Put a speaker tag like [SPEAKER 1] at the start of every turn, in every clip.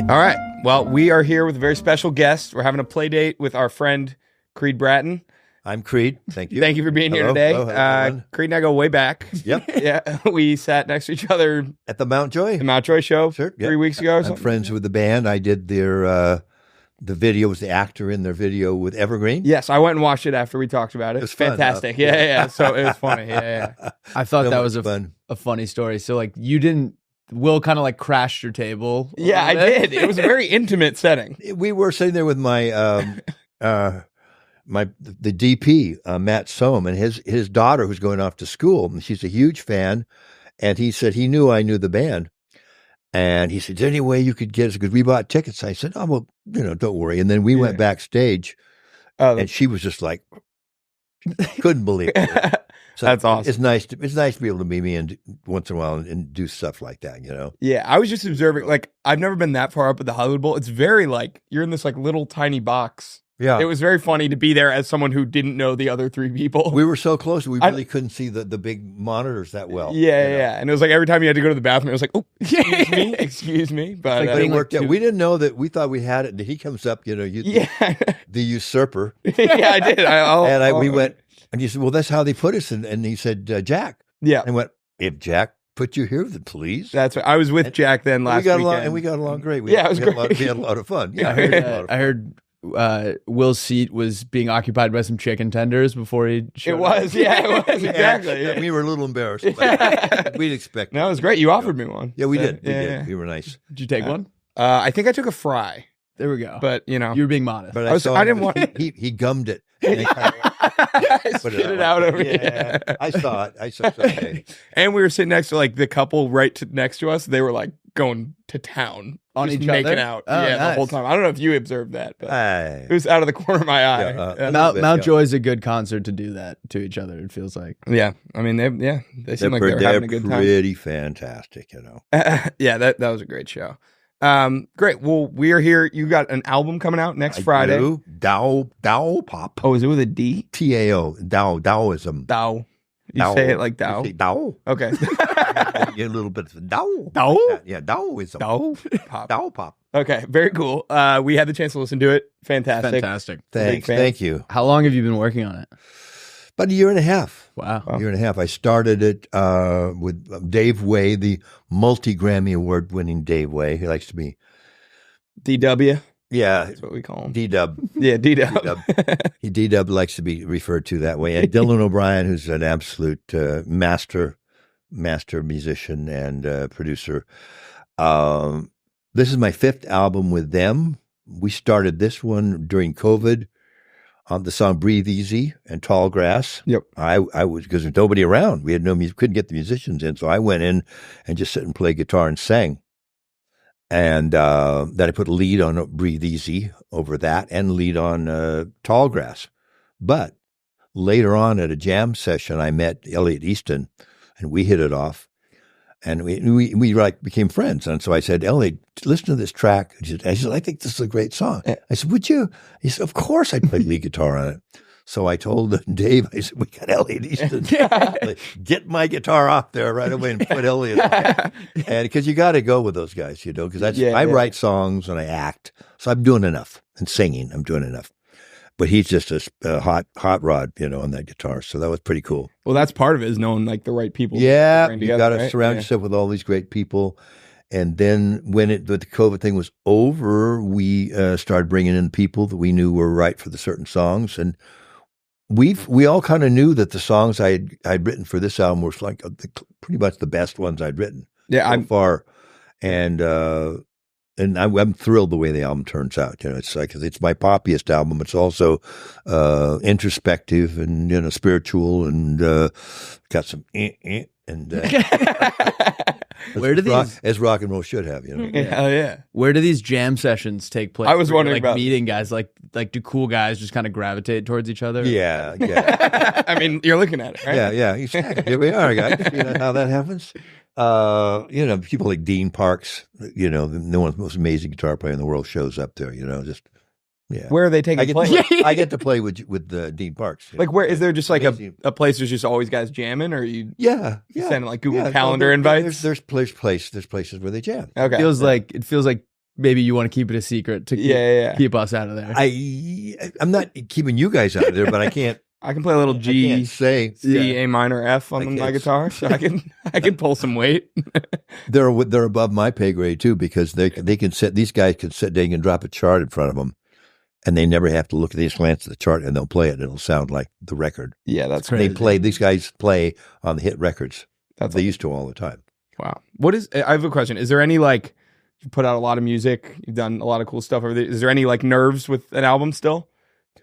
[SPEAKER 1] All right. Well, we are here with a very special guest. We're having a play date with our friend Creed Bratton.
[SPEAKER 2] I'm Creed. Thank you.
[SPEAKER 1] Thank you for being here today.
[SPEAKER 2] Hello,
[SPEAKER 1] Creed and I go way back.
[SPEAKER 2] Yep.
[SPEAKER 1] Yeah, we sat next to each other
[SPEAKER 2] At the Mountjoy.
[SPEAKER 1] the Mountjoy show
[SPEAKER 2] Sure.
[SPEAKER 1] 3 weeks ago. Or
[SPEAKER 2] I'm
[SPEAKER 1] something.
[SPEAKER 2] friends with the band. I did their the video, was the actor in their video with Evergreen.
[SPEAKER 1] Yes, I went and watched it after we talked about it.
[SPEAKER 2] It was fun,
[SPEAKER 1] fantastic.
[SPEAKER 2] huh?
[SPEAKER 1] Yeah. So it was funny. Yeah.
[SPEAKER 3] I thought
[SPEAKER 2] So
[SPEAKER 3] that
[SPEAKER 2] much
[SPEAKER 3] was
[SPEAKER 2] fun.
[SPEAKER 3] a funny story. So like you didn't, Will kind of like crashed your table. a
[SPEAKER 1] Yeah, I
[SPEAKER 3] little bit.
[SPEAKER 1] did. It was a very intimate setting.
[SPEAKER 2] We were sitting there with my the DP, Matt Sohm, and his daughter who's going off to school, and she's a huge fan. And he said he knew I knew the band. And he said, "Is there any way you could get us?" Because we bought tickets. I said, "Oh, well, don't worry." And then we went backstage, and she was just like, couldn't believe it. So
[SPEAKER 1] That's awesome.
[SPEAKER 2] It's nice to be able to meet me and once in a while and do stuff like that,
[SPEAKER 1] Yeah, I was just observing. Like, I've never been that far up at the Hollywood Bowl. It's very like you're in this like little tiny box.
[SPEAKER 2] Yeah.
[SPEAKER 1] It was very funny to be there as someone who didn't know the other three people.
[SPEAKER 2] We were so close, we really couldn't see the big monitors that well.
[SPEAKER 1] Yeah. And it was like every time you had to go to the bathroom, it was like, oh, excuse me. But
[SPEAKER 2] But it worked out. We didn't know that. We thought we had it. He comes up,
[SPEAKER 1] yeah,
[SPEAKER 2] the usurper.
[SPEAKER 1] yeah, I did.
[SPEAKER 2] We went, and he said, "Well, that's how they put us." And he said, "Jack."
[SPEAKER 1] Yeah,
[SPEAKER 2] And I went, "If Jack put you here, then please."
[SPEAKER 1] that's right. I was with Jack then last
[SPEAKER 2] we got
[SPEAKER 1] weekend.
[SPEAKER 2] along, and we got along great.
[SPEAKER 1] It was great.
[SPEAKER 2] We had a lot of fun. Yeah,
[SPEAKER 3] I heard Will's seat was being occupied by some chicken tenders before he showed
[SPEAKER 1] It was, exactly.
[SPEAKER 2] Yeah, we were a little embarrassed. But we'd expect.
[SPEAKER 1] No, it was great. You offered me one.
[SPEAKER 2] Yeah, we
[SPEAKER 1] So,
[SPEAKER 2] did. We did. We were nice.
[SPEAKER 3] Did you take one?
[SPEAKER 1] I think I took a fry,
[SPEAKER 3] There we go.
[SPEAKER 1] but
[SPEAKER 3] You were being modest.
[SPEAKER 2] But
[SPEAKER 1] I didn't want.
[SPEAKER 2] He gummed it.
[SPEAKER 1] I
[SPEAKER 2] Put
[SPEAKER 1] spit it
[SPEAKER 2] out
[SPEAKER 1] out
[SPEAKER 2] like
[SPEAKER 1] over
[SPEAKER 2] that.
[SPEAKER 1] here.
[SPEAKER 2] Yeah, I saw it. I saw it. Okay.
[SPEAKER 1] And we were sitting next to like the couple next to us. They were like going to town
[SPEAKER 3] On
[SPEAKER 1] just
[SPEAKER 3] each
[SPEAKER 1] making
[SPEAKER 3] other?
[SPEAKER 1] out.
[SPEAKER 3] Oh,
[SPEAKER 1] The
[SPEAKER 3] nice.
[SPEAKER 1] whole time. I don't know if you observed that, but
[SPEAKER 2] Aye.
[SPEAKER 1] it was out of the corner of my eye.
[SPEAKER 2] Yeah,
[SPEAKER 3] Mountjoy's a good concert to do that to each other, it feels like.
[SPEAKER 1] Yeah, I mean, they seem like they were having a good time.
[SPEAKER 2] Pretty fantastic,
[SPEAKER 1] Yeah, that was a great show. Great. Well, we are here. You got an album coming out next Friday.
[SPEAKER 2] Do. Tao Pop.
[SPEAKER 1] Oh, is it with a D?
[SPEAKER 2] Tao. Taoism.
[SPEAKER 1] Tao. You
[SPEAKER 2] Tao.
[SPEAKER 1] say it like Tao.
[SPEAKER 2] You say Tao.
[SPEAKER 1] Okay.
[SPEAKER 2] Get a little bit of Tao.
[SPEAKER 1] Tao?
[SPEAKER 2] Yeah, Taoism.
[SPEAKER 1] Tao Pop.
[SPEAKER 2] Tao Pop.
[SPEAKER 1] Okay, very cool. We had the chance to listen to it. Fantastic.
[SPEAKER 3] Fantastic.
[SPEAKER 2] Thanks.
[SPEAKER 1] fan.
[SPEAKER 2] Thank you.
[SPEAKER 3] How long have you been working on it?
[SPEAKER 2] About a year and a half.
[SPEAKER 3] Wow.
[SPEAKER 2] A year and a half. I started it with Dave Way, the multi-Grammy Award-winning Dave Way. He likes to be...
[SPEAKER 1] DW.
[SPEAKER 2] Yeah,
[SPEAKER 1] That's what we call him.
[SPEAKER 2] D-Dub.
[SPEAKER 1] Yeah, DW.
[SPEAKER 2] D-Dub likes to be referred to that way. And Dylan O'Brien, who's an absolute master musician and producer. This is my fifth album with them. We started this one during COVID on the song "Breathe Easy" and "Tall Grass."
[SPEAKER 1] Yep.
[SPEAKER 2] I was, because there's nobody around. We had no music, couldn't get the musicians in, so I went in and just sit and play guitar and sang. And then I put a lead on "Breathe Easy" over that, and lead on "Tall Grass." But later on at a jam session, I met Elliot Easton, and we hit it off, and we like became friends. And so I said, "Elliot, listen to this track." He said, "I think this is a great song." I said, "Would you?" He said, "Of course, I'd play lead guitar on it." So I told Dave, I said, "We got Elliot Easton. Get my guitar off there right away and put Elliot on it." And because you got to go with those guys, because I write songs and I act. So I'm doing enough, and singing, I'm doing enough. But he's just a hot rod, on that guitar. So that was pretty cool.
[SPEAKER 1] Well, that's part of it, is knowing like the right people.
[SPEAKER 2] Yeah,
[SPEAKER 1] to bring
[SPEAKER 2] you
[SPEAKER 1] together,
[SPEAKER 2] got to
[SPEAKER 1] right?
[SPEAKER 2] surround yourself with all these great people. And then when the COVID thing was over, we started bringing in people that we knew were right for the certain songs. And we all kind of knew that the songs I'd written for this album were like pretty much the best ones I'd written so far. And I'm thrilled the way the album turns out. It's like, it's my poppiest album. It's also introspective and spiritual, and got some and
[SPEAKER 3] Where do these
[SPEAKER 2] as rock and roll should have,
[SPEAKER 1] Hell yeah.
[SPEAKER 3] Where do these jam sessions take place?
[SPEAKER 1] I was
[SPEAKER 3] Where you're,
[SPEAKER 1] wondering
[SPEAKER 3] like
[SPEAKER 1] about-
[SPEAKER 3] meeting guys. Like do cool guys just kind of gravitate towards each other?
[SPEAKER 2] Yeah.
[SPEAKER 1] I mean, you're looking at it, right?
[SPEAKER 2] Yeah, exactly. Here we are, guys. You know how that happens? People like Dean Parks, the one most amazing guitar player in the world, shows up there, just, yeah.
[SPEAKER 1] Where are they taking place?
[SPEAKER 2] I get to play with Dean Parks.
[SPEAKER 1] Like, where is there just like
[SPEAKER 2] Amazing.
[SPEAKER 1] a place there's just always guys jamming, or you
[SPEAKER 2] Yeah.
[SPEAKER 1] send like Google
[SPEAKER 2] Yeah,
[SPEAKER 1] Calendar
[SPEAKER 2] no,
[SPEAKER 1] invites?
[SPEAKER 2] There's places where they jam.
[SPEAKER 1] Okay.
[SPEAKER 3] It feels like maybe you want to keep it a secret to keep us out of there.
[SPEAKER 2] I'm not keeping you guys out of there, but I can't.
[SPEAKER 1] I can play a little G,
[SPEAKER 2] can't say
[SPEAKER 1] C, A minor, F on my guitar, so I can pull some weight.
[SPEAKER 2] They're above my pay grade too, because they can sit. These guys can sit. They can drop a chart in front of them, and they never have to look at these glance at the chart, and they'll play it. And it'll sound like the record.
[SPEAKER 1] Yeah, that's crazy.
[SPEAKER 2] These guys play on the hit records.
[SPEAKER 1] They
[SPEAKER 2] used to all the time.
[SPEAKER 1] Wow. I have a question. Is there any, like, you put out a lot of music, you've done a lot of cool stuff over there. Is there any, like, nerves with an album still?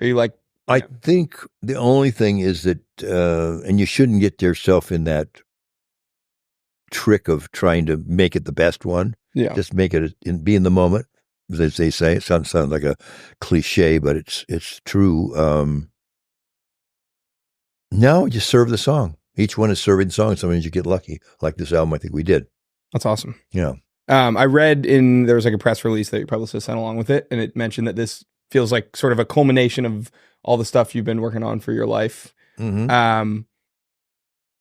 [SPEAKER 1] Are you like?
[SPEAKER 2] I think the only thing is that, and you shouldn't get yourself in that trick of trying to make it the best one.
[SPEAKER 1] Yeah.
[SPEAKER 2] Just make it be in the moment, as they say. It sounds like a cliche, but it's true. No, just serve the song. Each one is serving the song. Sometimes you get lucky, like this album. I think we did.
[SPEAKER 1] That's awesome.
[SPEAKER 2] Yeah.
[SPEAKER 1] I read there was like a press release that your publicist sent along with it, and it mentioned that this feels like sort of a culmination of all the stuff you've been working on for your life.
[SPEAKER 2] Mm-hmm.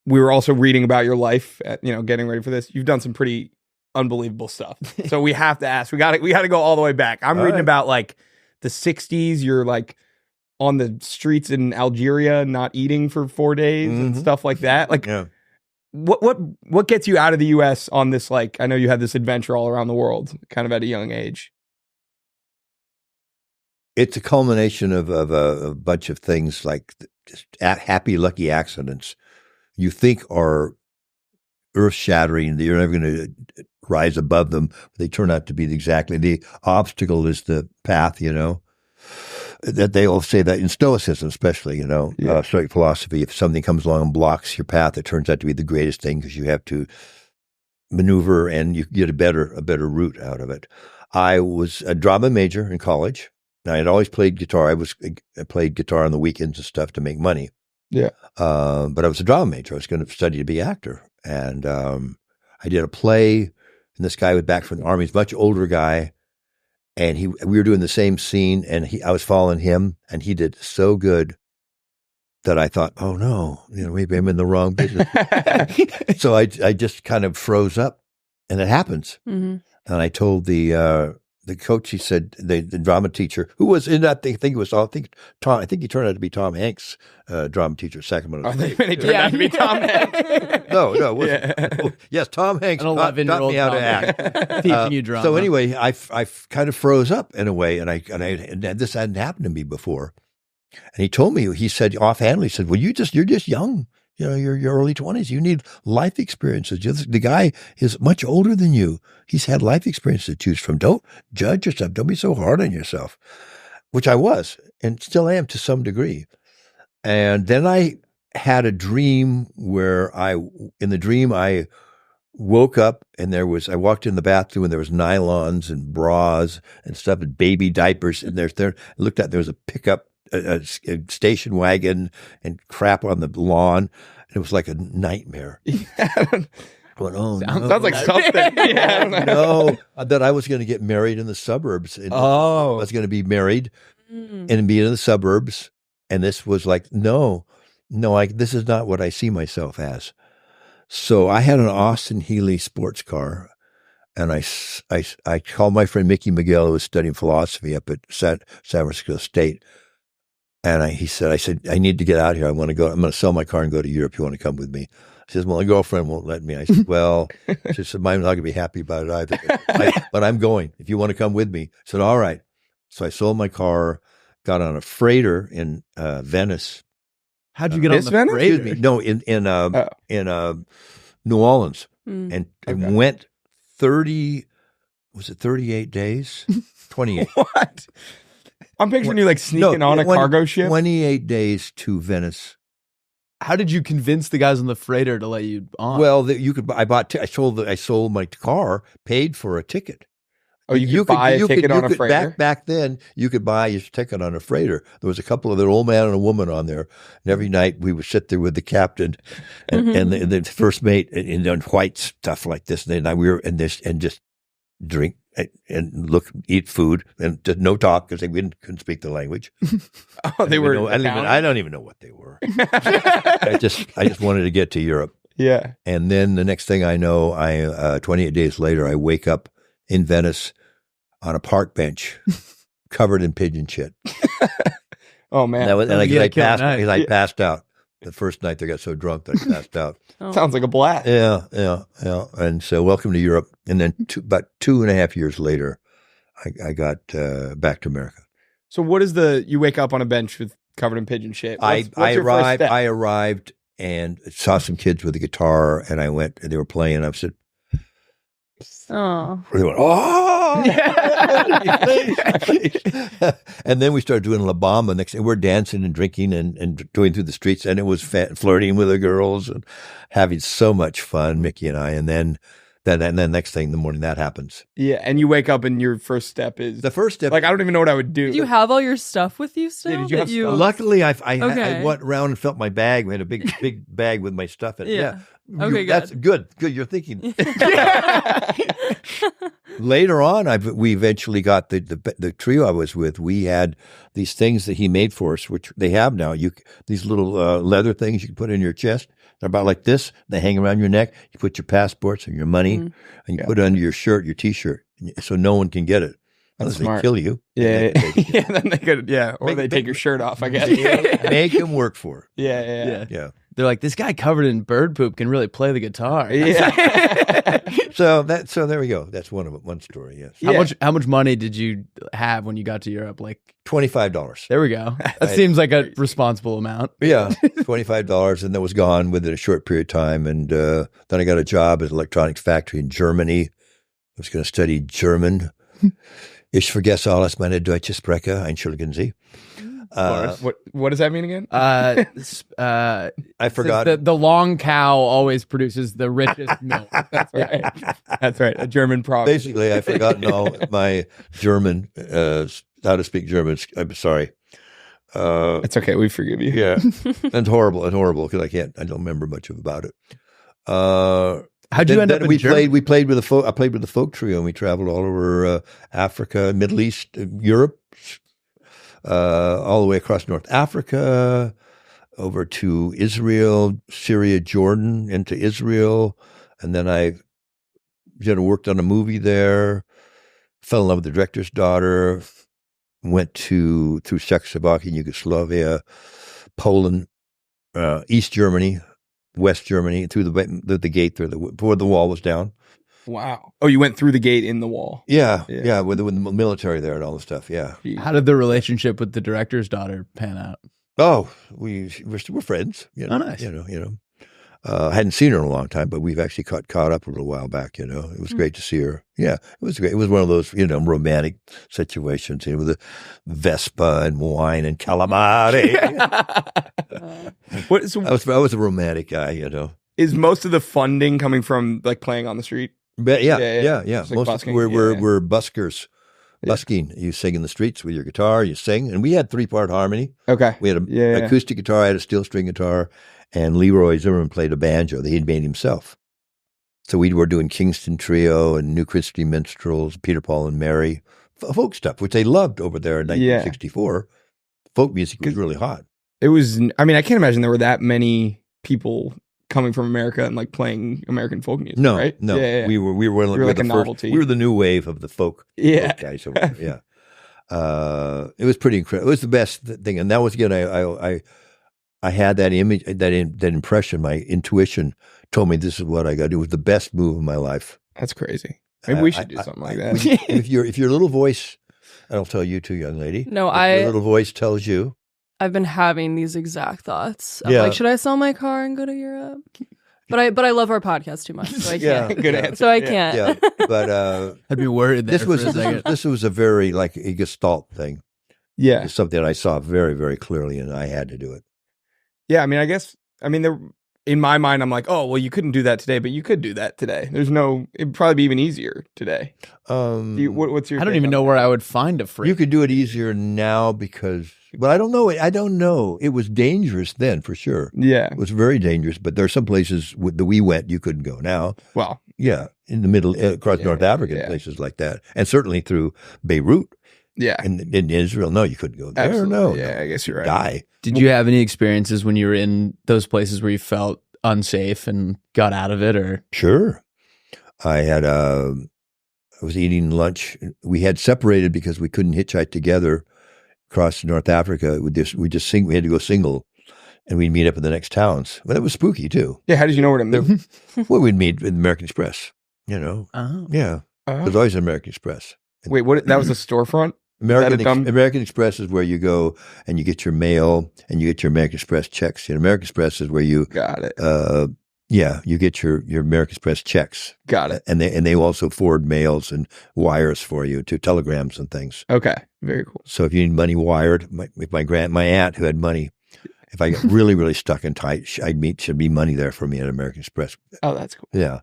[SPEAKER 1] We were also reading about your life, getting ready for this. You've done some pretty unbelievable stuff. So we have to ask. We got to go all the way back. I'm reading about like the 60s. You're like on the streets in Algeria, not eating for 4 days and stuff like that. Like, what gets you out of the U.S. on this? Like, I know you had this adventure all around the world, kind of at a young age.
[SPEAKER 2] It's a culmination of a bunch of things, like just happy, lucky accidents you think are earth-shattering, that you're never going to rise above them. They turn out to be exactly the obstacle is the path, that they all say that in Stoicism, especially, Stoic philosophy, if something comes along and blocks your path, it turns out to be the greatest thing because you have to maneuver and you get a better route out of it. I was a drama major in college. I had always played guitar. I played guitar on the weekends and stuff to make money.
[SPEAKER 1] Yeah.
[SPEAKER 2] But I was a drama major. I was going to study to be an actor. And I did a play, and this guy was back from the Army. He's a much older guy. And we were doing the same scene, and I was following him, and he did so good that I thought, oh no, maybe I'm in the wrong business. So I just kind of froze up, and it happens. Mm-hmm. And I told the coach, he said, the drama teacher, who was in that thing, Tom, I think he turned out to be Tom Hanks' drama teacher at Sacramento State.
[SPEAKER 1] He turned out to be Tom Hanks.
[SPEAKER 2] No, it wasn't. Yeah. Yes, Tom Hanks taught me how to act.
[SPEAKER 3] Teaching you drama.
[SPEAKER 2] So anyway, I kind of froze up in a way, and this hadn't happened to me before. And he told me, he said offhandedly, he said, well, you're just young. You're early 20s. You need life experiences. The guy is much older than you. He's had life experiences to choose from. Don't judge yourself. Don't be so hard on yourself, which I was and still am to some degree. And then I had a dream where I woke up and I walked in the bathroom and there was nylons and bras and stuff and baby diapers. And I looked at, there was a pickup, a station wagon and crap on the lawn. And it was like a nightmare. I went, oh,
[SPEAKER 1] sounds like something.
[SPEAKER 2] No, that I was going to get married in the suburbs. I was going to be married and be in the suburbs. And this was like, no, this is not what I see myself as. So I had an Austin Healey sports car. And I called my friend Mickey Miguel, who was studying philosophy up at San Francisco State. And I said, I need to get out here. I want to go. I'm going to sell my car and go to Europe. You want to come with me? She says, well, my girlfriend won't let me. I said, well, she said, I'm not going to be happy about it either. But I'm going. If you want to come with me. I said, all right. So I sold my car, got on a freighter in Venice.
[SPEAKER 3] How'd you get on the freighter?
[SPEAKER 2] Excuse me. No, in New Orleans. And went 38 days? 28.
[SPEAKER 1] What? I'm picturing you like sneaking on a cargo ship.
[SPEAKER 2] 28 days to Venice.
[SPEAKER 3] How did you convince the guys on the freighter to let you on?
[SPEAKER 2] Well, I sold my car, paid for a ticket.
[SPEAKER 1] Oh, you could buy a ticket on a freighter?
[SPEAKER 2] Back then, you could buy your ticket on a freighter. There was a couple of an old man and a woman on there. And every night we would sit there with the captain and the first mate in white stuff like this. And just drink and eat food and no talk because they couldn't speak the language.
[SPEAKER 1] Oh, they were.
[SPEAKER 2] I don't even know what they were. I just wanted to get to Europe.
[SPEAKER 1] Yeah.
[SPEAKER 2] And then the next thing I know, 28 days later, I wake up in Venice on a park bench, covered in pigeon shit.
[SPEAKER 1] Oh man,
[SPEAKER 2] And I passed out. The first night they got so drunk that I passed out.
[SPEAKER 1] Sounds like a blast.
[SPEAKER 2] Yeah. And so welcome to Europe. And then about 2.5 years later, I got back to America.
[SPEAKER 1] So what is you wake up on a bench with covered in pigeon shit? What's your first step?
[SPEAKER 2] I arrived and saw some kids with a guitar, and I went, and they were playing, and I said,
[SPEAKER 4] Oh.
[SPEAKER 2] They went, oh! And then we started doing La Bamba next day. We're dancing and drinking and going through the streets, and it was flirting with the girls and having so much fun, Mickey and I. And then next thing in the morning, that happens.
[SPEAKER 1] Yeah, and you wake up and your first step is...
[SPEAKER 2] The first step...
[SPEAKER 1] Like, I don't even know what I would do.
[SPEAKER 4] Did you have all your stuff with you still?
[SPEAKER 1] Yeah, did you have stuff?
[SPEAKER 2] Luckily, I went around and felt my bag. We had a big bag with my stuff in it.
[SPEAKER 4] Yeah. Okay,
[SPEAKER 2] that's good. Good, you're thinking. Later on, we eventually got the trio I was with. We had these things that he made for us, which they have now. These little leather things you can put in your chest. They're about like this. They hang around your neck. You put your passports and your money, and you put it under your shirt, your T-shirt, so no one can get it. Unless they kill you.
[SPEAKER 1] Yeah. Then they could, or they take your shirt off, I guess.
[SPEAKER 2] Make them work for it.
[SPEAKER 1] Yeah.
[SPEAKER 3] They're like, this guy covered in bird poop can really play the guitar.
[SPEAKER 1] Yeah.
[SPEAKER 2] So there we go. That's one story. Yes.
[SPEAKER 3] How much money did you have when you got to Europe? Like
[SPEAKER 2] $25.
[SPEAKER 3] There we go. That seems like a responsible amount.
[SPEAKER 2] Yeah, $25, and that was gone within a short period of time. And then I got a job at an electronics factory in Germany. I was going to study German. Ich vergesse alles, meine deutsche Sprache, entschuldigen Sie.
[SPEAKER 1] What does that mean again?
[SPEAKER 2] I forgot.
[SPEAKER 3] The long cow always produces the richest milk.
[SPEAKER 1] That's right. That's right. A German proverb.
[SPEAKER 2] Basically, I've forgotten all my German, how to speak German. I'm sorry.
[SPEAKER 1] It's okay. We forgive you.
[SPEAKER 2] Yeah. It's horrible because I don't remember much about it.
[SPEAKER 3] How'd you end up in Germany?
[SPEAKER 2] I played with the folk trio, and we traveled all over Africa, Middle East, Europe, all the way across North Africa, over to Israel, Syria, Jordan, into Israel. And then I worked on a movie there, fell in love with the director's daughter, went through Czechoslovakia, Yugoslavia, Poland, East Germany, West Germany, through the gate before the wall was down.
[SPEAKER 1] Wow. Oh, you went through the gate in the wall.
[SPEAKER 2] Yeah, with the military there and all the stuff, yeah.
[SPEAKER 3] How did the relationship with the director's daughter pan out?
[SPEAKER 2] Oh, we're friends.
[SPEAKER 3] Oh, nice.
[SPEAKER 2] Hadn't seen her in a long time, but we've actually caught up a little while back, It was great to see her. Yeah, it was great. It was one of those, romantic situations, with a Vespa and wine and calamari. I was a romantic guy,
[SPEAKER 1] Is most of the funding coming from like playing on the street?
[SPEAKER 2] But yeah.
[SPEAKER 1] Like
[SPEAKER 2] Most
[SPEAKER 1] busking,
[SPEAKER 2] we're buskers. Busking. You sing in the streets with your guitar, you sing. And we had 3-part harmony.
[SPEAKER 1] Okay.
[SPEAKER 2] We had an acoustic guitar, I had a steel string guitar, and Leroy Zimmerman played a banjo that he'd made himself. So we were doing Kingston Trio and New Christy Minstrels, Peter, Paul, and Mary, folk stuff, which they loved over there in 1964. Folk music was really hot.
[SPEAKER 1] It was, I can't imagine there were that many people coming from America and like playing American folk music, right?
[SPEAKER 2] No. Yeah. We were like a novelty. We were the new wave of the folk guys over there. Yeah. It was pretty incredible. It was the best thing. And that was, again, I had that image, that impression. My intuition told me this is what I got to do. It was the best move of my life.
[SPEAKER 1] That's crazy. Maybe we should do something like that.
[SPEAKER 2] If your little voice, and I'll tell you too, young lady.
[SPEAKER 4] No,
[SPEAKER 2] your little voice tells you.
[SPEAKER 4] I've been having these exact thoughts of like, should I sell my car and go to Europe? But I love our podcast too much, so I can't.
[SPEAKER 1] Good answer.
[SPEAKER 4] So I can't.
[SPEAKER 2] Yeah, but
[SPEAKER 3] I'd be worried.
[SPEAKER 2] This was a very like a Gestalt thing.
[SPEAKER 1] Yeah,
[SPEAKER 2] it's something I saw very, very clearly, and I had to do it.
[SPEAKER 1] Yeah, there. In my mind, I'm like, oh, well, you couldn't do that today, but you could do that today. It'd probably be even easier today. What's your?
[SPEAKER 3] I don't even know where I would find a free.
[SPEAKER 2] You could do it easier now because. But I don't know. It was dangerous then, for sure.
[SPEAKER 1] Yeah.
[SPEAKER 2] It was very dangerous, but there are some places that we went you couldn't go now.
[SPEAKER 1] Well.
[SPEAKER 2] Yeah, in the middle, across North Africa, places like that. And certainly through Beirut.
[SPEAKER 1] Yeah.
[SPEAKER 2] And in Israel, no, you couldn't go there.
[SPEAKER 1] Absolutely.
[SPEAKER 2] No.
[SPEAKER 1] Yeah, I guess you're right.
[SPEAKER 2] Die.
[SPEAKER 3] Did you have any experiences when you were in those places where you felt unsafe and got out of it? Or
[SPEAKER 2] Sure. I had I was eating lunch. We had separated because we couldn't hitchhike together across North Africa. We had to go single, and we'd meet up in the next towns. But it was spooky too.
[SPEAKER 1] Yeah, how did you know where to move?
[SPEAKER 2] Well, we'd meet with American Express. You know, yeah. There's always an American Express.
[SPEAKER 1] Wait, what? That was a storefront?
[SPEAKER 2] American Express is where you go and you get your mail and you get your American Express checks. And American Express is where you
[SPEAKER 1] got it.
[SPEAKER 2] You get your American Express checks.
[SPEAKER 1] Got it.
[SPEAKER 2] And they also forward mails and wires for you to telegrams and things.
[SPEAKER 1] Okay, very cool.
[SPEAKER 2] So if you need money wired, my aunt who had money, if I got really really stuck and tight, should be money there for me at American Express.
[SPEAKER 1] Oh, that's cool.
[SPEAKER 2] Yeah,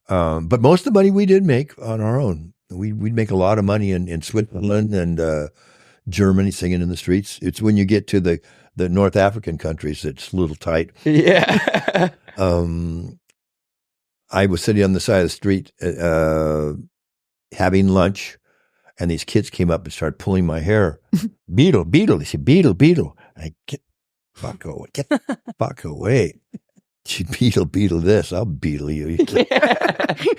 [SPEAKER 2] but most of the money we did make on our own. We'd make a lot of money in Switzerland and Germany singing in the streets. It's when you get to the North African countries that's a little tight.
[SPEAKER 1] Yeah.
[SPEAKER 2] I was sitting on the side of the street having lunch, and these kids came up and started pulling my hair. Beetle. They said, Beetle. Get the fuck away. She beetle this. I'll beetle you.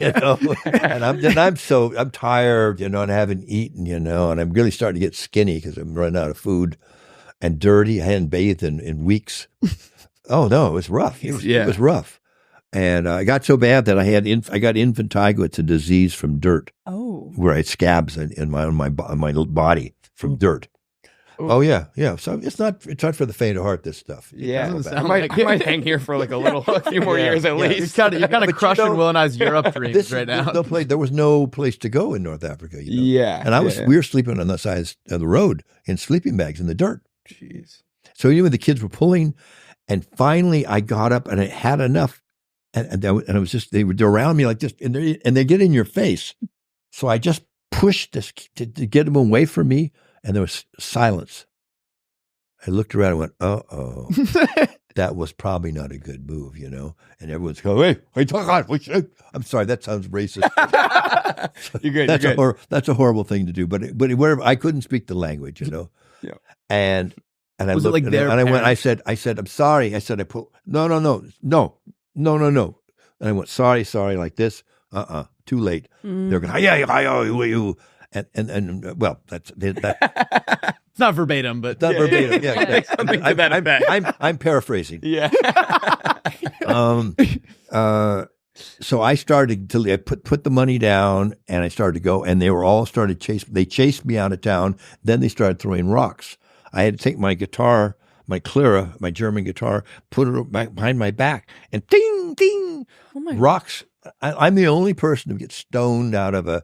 [SPEAKER 2] You know? And I'm tired, you know, and I haven't eaten, you know, and I'm really starting to get skinny because I'm running out of food and dirty. I hadn't bathed in weeks. Oh no, it was rough. It was rough. And I got so bad that I got infantile. It's a disease from dirt.
[SPEAKER 4] Oh,
[SPEAKER 2] where I had scabs on my body from dirt. Oh yeah. So it's not for the faint of heart. This stuff.
[SPEAKER 1] Yeah, I might hang here for like a few more years at least.
[SPEAKER 3] You're kind of crushing Will and I's Europe dreams right now.
[SPEAKER 2] There was no place to go in North Africa. You know?
[SPEAKER 1] Yeah,
[SPEAKER 2] and we were sleeping on the side of the road in sleeping bags in the dirt.
[SPEAKER 1] Jeez.
[SPEAKER 2] So even the kids were pulling, and finally I got up and I had enough, and I was just they were around me like this, and they get in your face. So I just pushed this to get them away from me. And there was silence. I looked around and went, uh-oh. That was probably not a good move, you know? And everyone's going, hey, talk on. I'm sorry, that sounds racist.
[SPEAKER 1] You're good.
[SPEAKER 2] That's a horrible thing to do. But whatever, I couldn't speak the language, you know?
[SPEAKER 1] Yeah.
[SPEAKER 2] And I
[SPEAKER 3] was
[SPEAKER 2] looked,
[SPEAKER 3] it like
[SPEAKER 2] and I went, I said, I'm sorry. I said, I put, no. And I went, sorry, like this. Too late. They're going, you. And well, that's
[SPEAKER 3] it's not verbatim, but
[SPEAKER 2] not verbatim. Yeah,
[SPEAKER 1] something to that effect.
[SPEAKER 2] I'm paraphrasing.
[SPEAKER 1] Yeah.
[SPEAKER 2] So I started to put the money down, and I started to go, and they were all started chasing. They chased me out of town. Then they started throwing rocks. I had to take my guitar, my Clara, my German guitar, put it behind my back, and ding, ding, rocks. I'm the only person who gets stoned out of a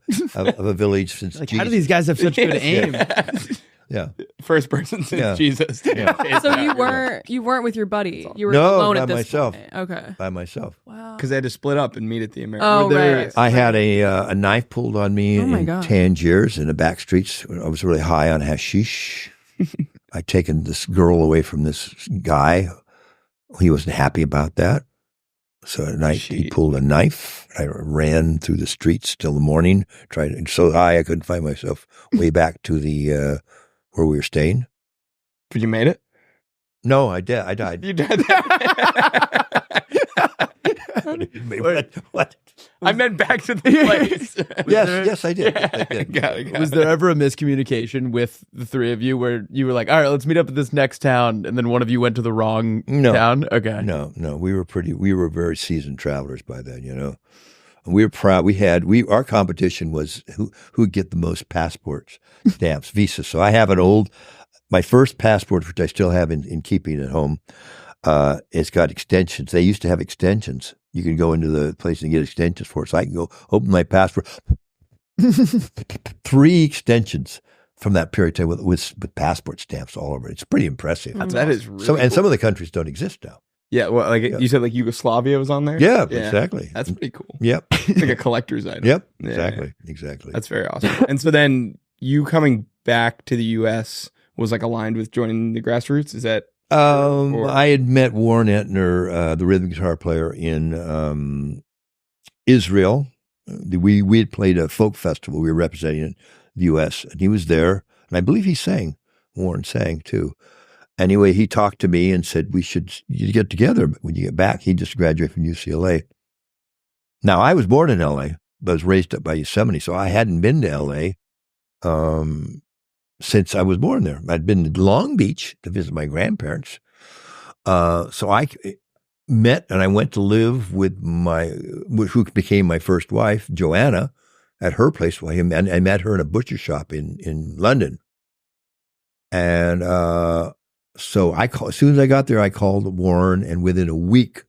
[SPEAKER 2] village since
[SPEAKER 3] like,
[SPEAKER 2] Jesus.
[SPEAKER 3] how do these guys have such good aim?
[SPEAKER 2] Yeah.
[SPEAKER 1] First person since Jesus.
[SPEAKER 2] Yeah.
[SPEAKER 4] So you weren't with your buddy. You were alone at this
[SPEAKER 2] myself.
[SPEAKER 4] point. Okay.
[SPEAKER 2] By myself.
[SPEAKER 4] Wow.
[SPEAKER 1] Because they had to split up and meet at the American.
[SPEAKER 4] Oh, right.
[SPEAKER 2] I had a knife pulled on me in
[SPEAKER 4] God.
[SPEAKER 2] Tangiers in the back streets. I was really high on hashish. I'd taken this girl away from this guy. He wasn't happy about that. So at night he pulled a knife. I ran through the streets till the morning. Tried so high I couldn't find myself. Way back to the where we were staying.
[SPEAKER 1] But you made it?
[SPEAKER 2] No, I did. I died.
[SPEAKER 1] You died.
[SPEAKER 2] What?
[SPEAKER 1] I meant back to the place.
[SPEAKER 2] Yes, I did. Yes, I did.
[SPEAKER 1] Got it.
[SPEAKER 3] Was there ever a miscommunication with the three of you where you were like, all right, let's meet up at this next town, and then one of you went to the wrong town? Okay.
[SPEAKER 2] No. We were very seasoned travelers by then, you know. And we were proud. Our competition was who'd get the most passports, stamps, visas. So I have my first passport, which I still have in keeping at home. It's got extensions. They used to have extensions. You can go into the place and get extensions for it. So I can go open my passport. 3 extensions from that period of time with passport stamps all over it. It's pretty impressive.
[SPEAKER 1] That is really cool.
[SPEAKER 2] And some of the countries don't exist now.
[SPEAKER 1] Yeah, well, you said like Yugoslavia was on there?
[SPEAKER 2] Yeah, exactly.
[SPEAKER 1] That's pretty cool.
[SPEAKER 2] Yep.
[SPEAKER 1] It's like a collector's item.
[SPEAKER 2] Yep,
[SPEAKER 1] Yeah.
[SPEAKER 2] exactly.
[SPEAKER 1] That's very awesome. And so then you coming back to the U.S. was like aligned with joining the Grassroots? Is that?
[SPEAKER 2] I had met Warren Entner, the rhythm guitar player in Israel. We had played a folk festival. We were representing the U.S. and he was there, and I believe he sang. Warren sang too. Anyway, he talked to me and said you get together when you get back. He just graduated from UCLA. Now I was born in L.A., was raised up by Yosemite, so I hadn't been to L.A. Since I was born there. I'd been to Long Beach to visit my grandparents. So I met and I went to live with who became my first wife, Joanna, at her place. I met her in a butcher shop in London. And so as soon as I got there, I called Warren, and within a week,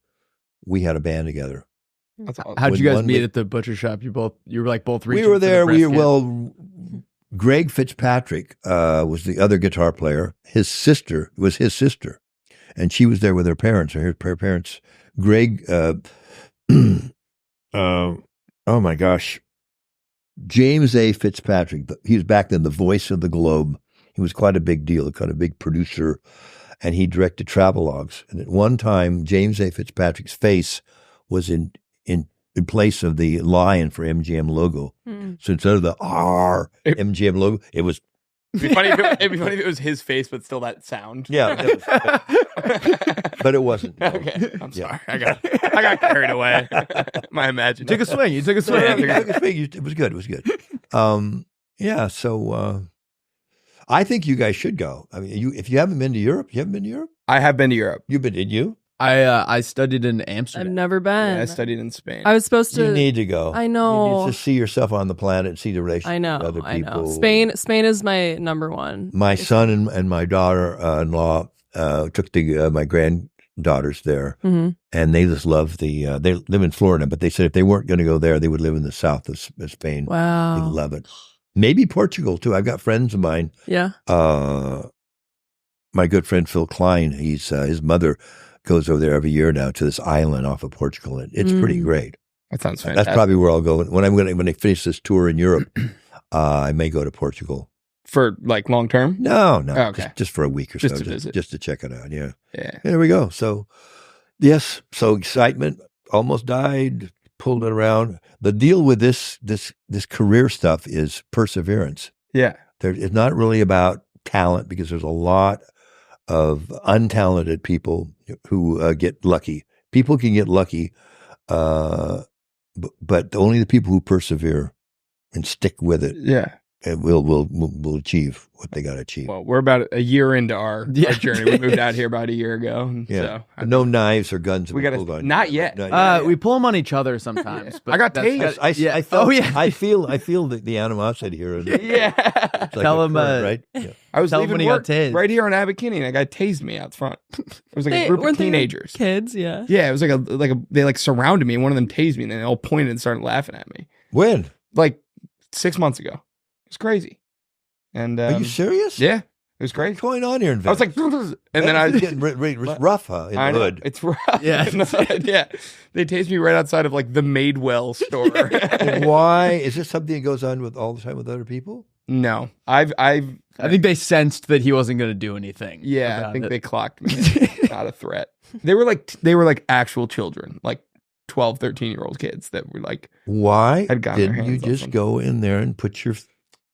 [SPEAKER 2] we had a band together.
[SPEAKER 3] How'd you guys meet at the butcher shop? You were like both reaching.
[SPEAKER 2] We were there. Greg Fitzpatrick was the other guitar player. His sister was his sister, and she was there with her parents. Her parents, Greg. Oh my gosh, James A. Fitzpatrick. He was back then the voice of the Globe. He was quite a big deal, quite a big producer, and he directed travelogues. And at one time, James A. Fitzpatrick's face was in place of the lion for MGM logo. So instead of the R MGM logo, it was.
[SPEAKER 1] It'd be funny if it was his face, but still that sound.
[SPEAKER 2] Yeah, but it wasn't. No.
[SPEAKER 1] Okay, I'm sorry. I got carried away. My imagination.
[SPEAKER 3] You took a swing. You took a swing.
[SPEAKER 2] It was good. It was good. Yeah. So I think you guys should go. I mean, if you haven't been to Europe, you haven't been to Europe.
[SPEAKER 1] I have been to Europe.
[SPEAKER 2] You've been? Did you?
[SPEAKER 3] I studied in Amsterdam.
[SPEAKER 4] I've never been.
[SPEAKER 1] Yeah, I studied in Spain.
[SPEAKER 4] I was supposed to.
[SPEAKER 2] You need to go.
[SPEAKER 4] I know.
[SPEAKER 2] You need to see yourself on the planet and see the relationship with other people.
[SPEAKER 4] I know. Spain is my number one.
[SPEAKER 2] My son and my daughter-in-law took my granddaughters there, and they just love they live in Florida, but they said if they weren't going to go there, they would live in the south of Spain.
[SPEAKER 4] Wow.
[SPEAKER 2] They love it. Maybe Portugal, too. I've got friends of mine.
[SPEAKER 4] Yeah.
[SPEAKER 2] My good friend Phil Klein, his mother goes over there every year now to this island off of Portugal. It's pretty great.
[SPEAKER 1] That sounds fantastic.
[SPEAKER 2] That's probably where I'll go when I finish this tour in Europe. I may go to Portugal
[SPEAKER 1] for like long term.
[SPEAKER 2] No,
[SPEAKER 1] Oh, okay.
[SPEAKER 2] just for a week or
[SPEAKER 1] Just
[SPEAKER 2] so,
[SPEAKER 1] to visit.
[SPEAKER 2] just to check it out. Yeah.
[SPEAKER 1] Yeah.
[SPEAKER 2] There we go. So, yes. So excitement almost died. Pulled it around. The deal with this career stuff is perseverance.
[SPEAKER 1] Yeah.
[SPEAKER 2] It's not really about talent because there's a lot of untalented people who get lucky. People can get lucky, but only the people who persevere and stick with it.
[SPEAKER 1] Yeah.
[SPEAKER 2] Will achieve what they got to achieve.
[SPEAKER 1] Well, we're about a year into our journey. We moved out here about a year ago.
[SPEAKER 2] Yeah.
[SPEAKER 1] So
[SPEAKER 2] No knives or guns.
[SPEAKER 1] We got to not yet.
[SPEAKER 3] We pull them on each other sometimes. But
[SPEAKER 1] I got tased.
[SPEAKER 2] I felt. I feel the animosity here.
[SPEAKER 1] Yeah.
[SPEAKER 2] It's like
[SPEAKER 3] Tell him,
[SPEAKER 2] right? Yeah.
[SPEAKER 1] I was
[SPEAKER 3] Tell him
[SPEAKER 1] leaving
[SPEAKER 3] when he
[SPEAKER 1] work
[SPEAKER 3] got tased.
[SPEAKER 1] right here on Abbot Kinney, and a guy tased me out front. It was like a group of teenagers.
[SPEAKER 4] Kids, yeah.
[SPEAKER 1] Yeah, it was they like surrounded me, and one of them tased me, and then they all pointed and started laughing at me.
[SPEAKER 2] When?
[SPEAKER 1] Like 6 months ago. It was crazy. And
[SPEAKER 2] are you serious?
[SPEAKER 1] Yeah, it was crazy.
[SPEAKER 2] What's going on here in
[SPEAKER 1] I was
[SPEAKER 2] Vegas?
[SPEAKER 1] like, and then I was
[SPEAKER 2] getting rough, huh? In the hood.
[SPEAKER 1] It's rough.
[SPEAKER 3] Yeah.
[SPEAKER 1] Yeah. They tased me right outside of like the Madewell store.
[SPEAKER 2] And why is this something that goes on all the time with other people?
[SPEAKER 1] No,
[SPEAKER 3] I think they sensed that he wasn't going to do anything.
[SPEAKER 1] Yeah, I think they clocked me. Not a threat. They were like actual children, like 12, 13-year-old kids that were like.
[SPEAKER 2] Why
[SPEAKER 1] had gotten their
[SPEAKER 2] didn't you
[SPEAKER 1] hands on
[SPEAKER 2] just
[SPEAKER 1] something.
[SPEAKER 2] go in there and put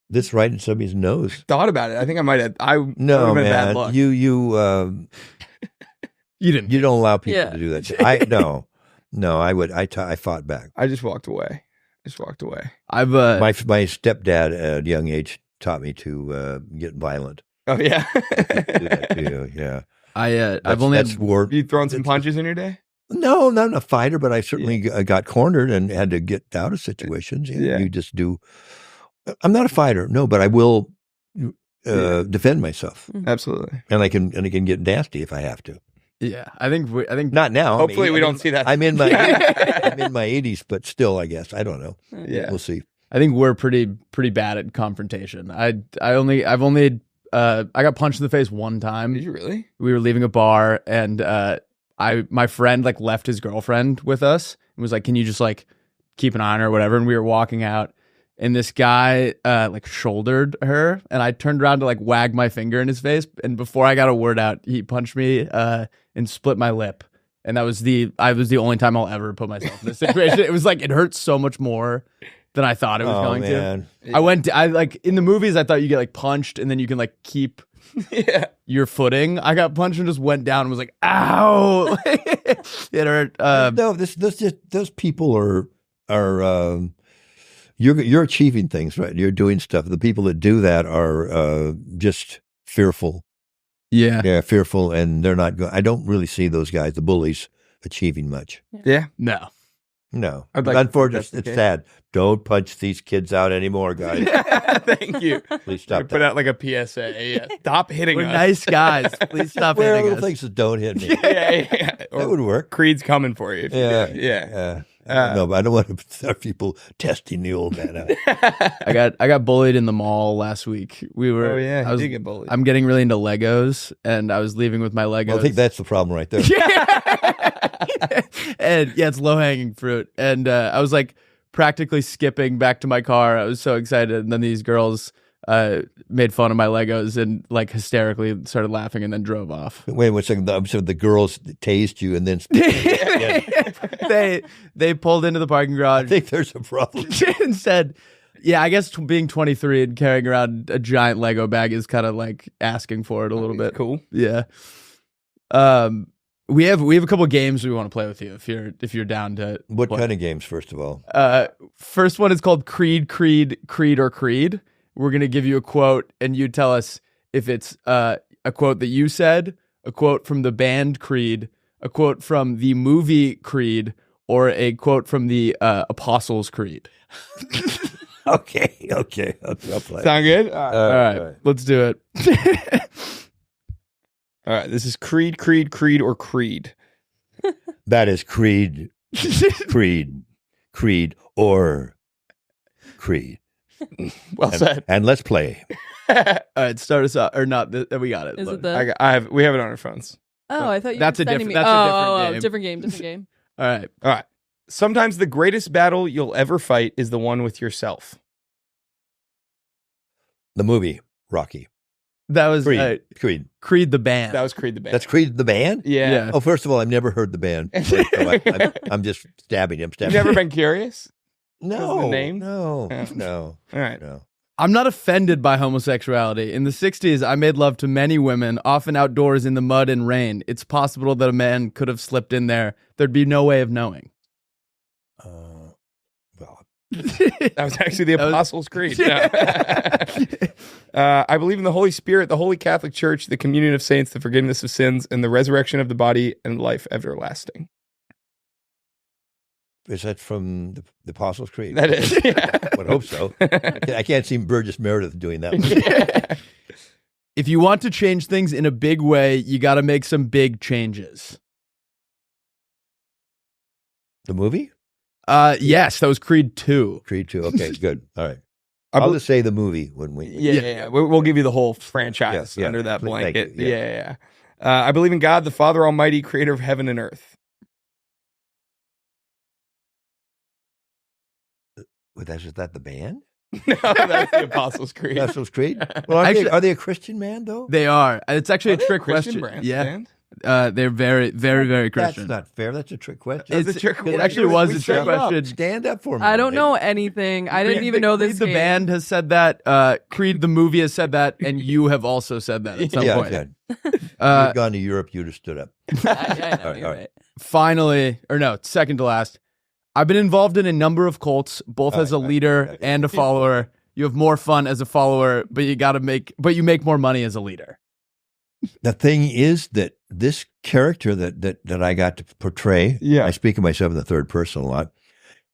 [SPEAKER 2] this right in somebody's nose?
[SPEAKER 1] Thought about it. I think I might have.
[SPEAKER 2] No,
[SPEAKER 1] been
[SPEAKER 2] man.
[SPEAKER 1] bad luck.
[SPEAKER 2] You
[SPEAKER 3] didn't.
[SPEAKER 2] You don't allow people
[SPEAKER 4] Yeah.
[SPEAKER 2] to do that. No. I would. I fought back.
[SPEAKER 1] I just walked away.
[SPEAKER 3] I've
[SPEAKER 2] My stepdad at a young age taught me to get violent.
[SPEAKER 1] Oh yeah.
[SPEAKER 2] Do that to you. Yeah.
[SPEAKER 3] I've only
[SPEAKER 2] that's
[SPEAKER 3] had
[SPEAKER 2] war.
[SPEAKER 1] You thrown some punches in your day?
[SPEAKER 2] No, not a fighter, but I certainly got cornered and had to get out of situations.
[SPEAKER 1] Yeah.
[SPEAKER 2] You just do. I'm not a fighter, no, but I will defend myself,
[SPEAKER 1] Absolutely.
[SPEAKER 2] and I can get nasty if I have to.
[SPEAKER 3] Yeah, I think
[SPEAKER 2] Not now.
[SPEAKER 1] Hopefully we don't see that.
[SPEAKER 2] I'm in my 80s, but still, I guess I don't know.
[SPEAKER 1] Yeah.
[SPEAKER 2] We'll see.
[SPEAKER 3] I think we're pretty bad at confrontation. I got punched in the face one time.
[SPEAKER 1] Did you really?
[SPEAKER 3] We were leaving a bar, and my friend like left his girlfriend with us and was like, "Can you just like keep an eye on her or whatever?" And we were walking out, and this guy like shouldered her, and I turned around to like wag my finger in his face, and before I got a word out, he punched me and split my lip. And I was the only time I'll ever put myself in this situation. It was like it hurt so much more than I thought it was going
[SPEAKER 2] man.
[SPEAKER 3] to. I like in the movies I thought you get like punched and then you can like keep your footing. I got punched and just went down and was like, ow. It hurt.
[SPEAKER 2] No, those people are You're achieving things, right? You're doing stuff. The people that do that are just fearful.
[SPEAKER 3] Yeah.
[SPEAKER 2] Yeah, fearful, and they're not I don't really see those guys, the bullies, achieving much.
[SPEAKER 1] Yeah.
[SPEAKER 3] No.
[SPEAKER 2] No.
[SPEAKER 1] I'd like
[SPEAKER 2] Unfortunately, it's sad. Don't punch these kids out anymore, guys.
[SPEAKER 1] Thank you.
[SPEAKER 2] Please stop
[SPEAKER 1] Put out like a PSA. Yeah. Stop hitting
[SPEAKER 3] We're
[SPEAKER 1] us.
[SPEAKER 3] nice guys. Please stop
[SPEAKER 2] Wear
[SPEAKER 3] hitting
[SPEAKER 2] little
[SPEAKER 3] us.
[SPEAKER 2] things that don't hit me.
[SPEAKER 1] Yeah.
[SPEAKER 2] That would work.
[SPEAKER 1] Creed's coming for you. If you
[SPEAKER 2] Yeah.
[SPEAKER 1] do it. Yeah.
[SPEAKER 2] No, but I don't want to start people testing the old man out.
[SPEAKER 3] I got bullied in the mall last week. We were.
[SPEAKER 1] Oh yeah,
[SPEAKER 3] I was,
[SPEAKER 1] you did get bullied.
[SPEAKER 3] I'm getting really into Legos, and I was leaving with my Legos.
[SPEAKER 2] Well, I think that's the problem right there.
[SPEAKER 3] And yeah, it's low hanging fruit. And I was like practically skipping back to my car. I was so excited, and then these girls made fun of my Legos and like hysterically started laughing, and then drove off.
[SPEAKER 2] Wait 1 second. So the girls tased you, and then
[SPEAKER 3] They pulled into the parking garage.
[SPEAKER 2] I think there's a problem.
[SPEAKER 3] And said, yeah, I guess being 23 and carrying around a giant Lego bag is kind of like asking for it a little bit.
[SPEAKER 1] Cool.
[SPEAKER 3] Yeah. We have a couple of games we want to play with you if you're down to
[SPEAKER 2] What
[SPEAKER 3] play.
[SPEAKER 2] kind of games, first of all?
[SPEAKER 3] First one is called Creed, or Creed. We're going to give you a quote, and you tell us if it's a quote that you said, a quote from the band Creed, a quote from the movie Creed, or a quote from the Apostles' Creed.
[SPEAKER 2] Okay. I'll play.
[SPEAKER 1] Sound good?
[SPEAKER 3] All right, let's do it.
[SPEAKER 1] All right. This is Creed, or Creed.
[SPEAKER 2] That is Creed, or Creed.
[SPEAKER 1] Well said.
[SPEAKER 2] And let's play.
[SPEAKER 3] All right, start us off. Or not, we got it.
[SPEAKER 4] Is it
[SPEAKER 1] We have it on our phones.
[SPEAKER 4] Oh, I thought you
[SPEAKER 3] That's
[SPEAKER 4] were
[SPEAKER 3] a
[SPEAKER 4] sending
[SPEAKER 3] different-
[SPEAKER 4] me.
[SPEAKER 3] that's a different
[SPEAKER 4] Different
[SPEAKER 3] game.
[SPEAKER 4] game.
[SPEAKER 3] All right.
[SPEAKER 1] All right. Sometimes the greatest battle you'll ever fight is the one with yourself.
[SPEAKER 2] The movie, Rocky.
[SPEAKER 3] That was
[SPEAKER 2] Creed.
[SPEAKER 3] Creed the band.
[SPEAKER 1] That was Creed the band.
[SPEAKER 2] That's Creed the band?
[SPEAKER 1] yeah.
[SPEAKER 3] Yeah.
[SPEAKER 2] Oh, first of all, I've never heard the band. So I'm just stabbing him.
[SPEAKER 1] You've never been curious?
[SPEAKER 2] No.
[SPEAKER 1] the name?
[SPEAKER 2] No.
[SPEAKER 1] Yeah.
[SPEAKER 2] No.
[SPEAKER 1] All right.
[SPEAKER 2] No.
[SPEAKER 3] I'm not offended by homosexuality. In the 60s, I made love to many women, often outdoors in the mud and rain. It's possible that a man could have slipped in there. There'd be no way of knowing.
[SPEAKER 2] Well,
[SPEAKER 1] That was actually the Apostles' Creed. I believe in the Holy Spirit, the Holy Catholic Church, the communion of saints, the forgiveness of sins, and the resurrection of the body and life everlasting.
[SPEAKER 2] is that from the Apostles' Creed?
[SPEAKER 1] That is. Yeah.
[SPEAKER 2] I would hope so. I can't see Burgess Meredith doing that one.
[SPEAKER 3] If you want to change things in a big way, you got to make some big changes.
[SPEAKER 2] The movie?
[SPEAKER 3] Yes, that was Creed 2.
[SPEAKER 2] Creed 2. Okay, good. All right. I'll just say the movie when we.
[SPEAKER 1] Yeah. We'll give you the whole franchise
[SPEAKER 2] Yeah,
[SPEAKER 1] under that
[SPEAKER 2] please, thank
[SPEAKER 1] blanket.
[SPEAKER 2] you.
[SPEAKER 1] Yeah. I believe in God, the Father Almighty, creator of heaven and earth.
[SPEAKER 2] Is that the band?
[SPEAKER 1] No, that's the Apostles' Creed.
[SPEAKER 2] Apostles' Creed? Well, are they a Christian band, though?
[SPEAKER 3] They are. It's actually a trick
[SPEAKER 1] Christian
[SPEAKER 3] question.
[SPEAKER 1] band?
[SPEAKER 3] They're very, very, very Christian.
[SPEAKER 2] That's not fair. That's a trick question.
[SPEAKER 1] That's a trick
[SPEAKER 3] It
[SPEAKER 1] question.
[SPEAKER 3] actually was a
[SPEAKER 1] We
[SPEAKER 3] trick
[SPEAKER 1] set you up.
[SPEAKER 3] question.
[SPEAKER 2] Stand up for me.
[SPEAKER 4] I don't know anything. I didn't even know this
[SPEAKER 3] Creed the
[SPEAKER 4] game.
[SPEAKER 3] band has said that. Creed the movie has said that, and you have also said that at some
[SPEAKER 2] Yeah,
[SPEAKER 3] point.
[SPEAKER 2] okay. You'd gone to Europe, you'd have stood up.
[SPEAKER 4] I know,
[SPEAKER 2] All right,
[SPEAKER 4] you're
[SPEAKER 2] all right.
[SPEAKER 4] right.
[SPEAKER 3] Finally, or no, second to last. I've been involved in a number of cults, both as a leader
[SPEAKER 2] right.
[SPEAKER 3] and a follower. You have more fun as a follower, but you make more money as a leader.
[SPEAKER 2] The thing is that this character that I got to portray, I speak of myself in the third person a lot.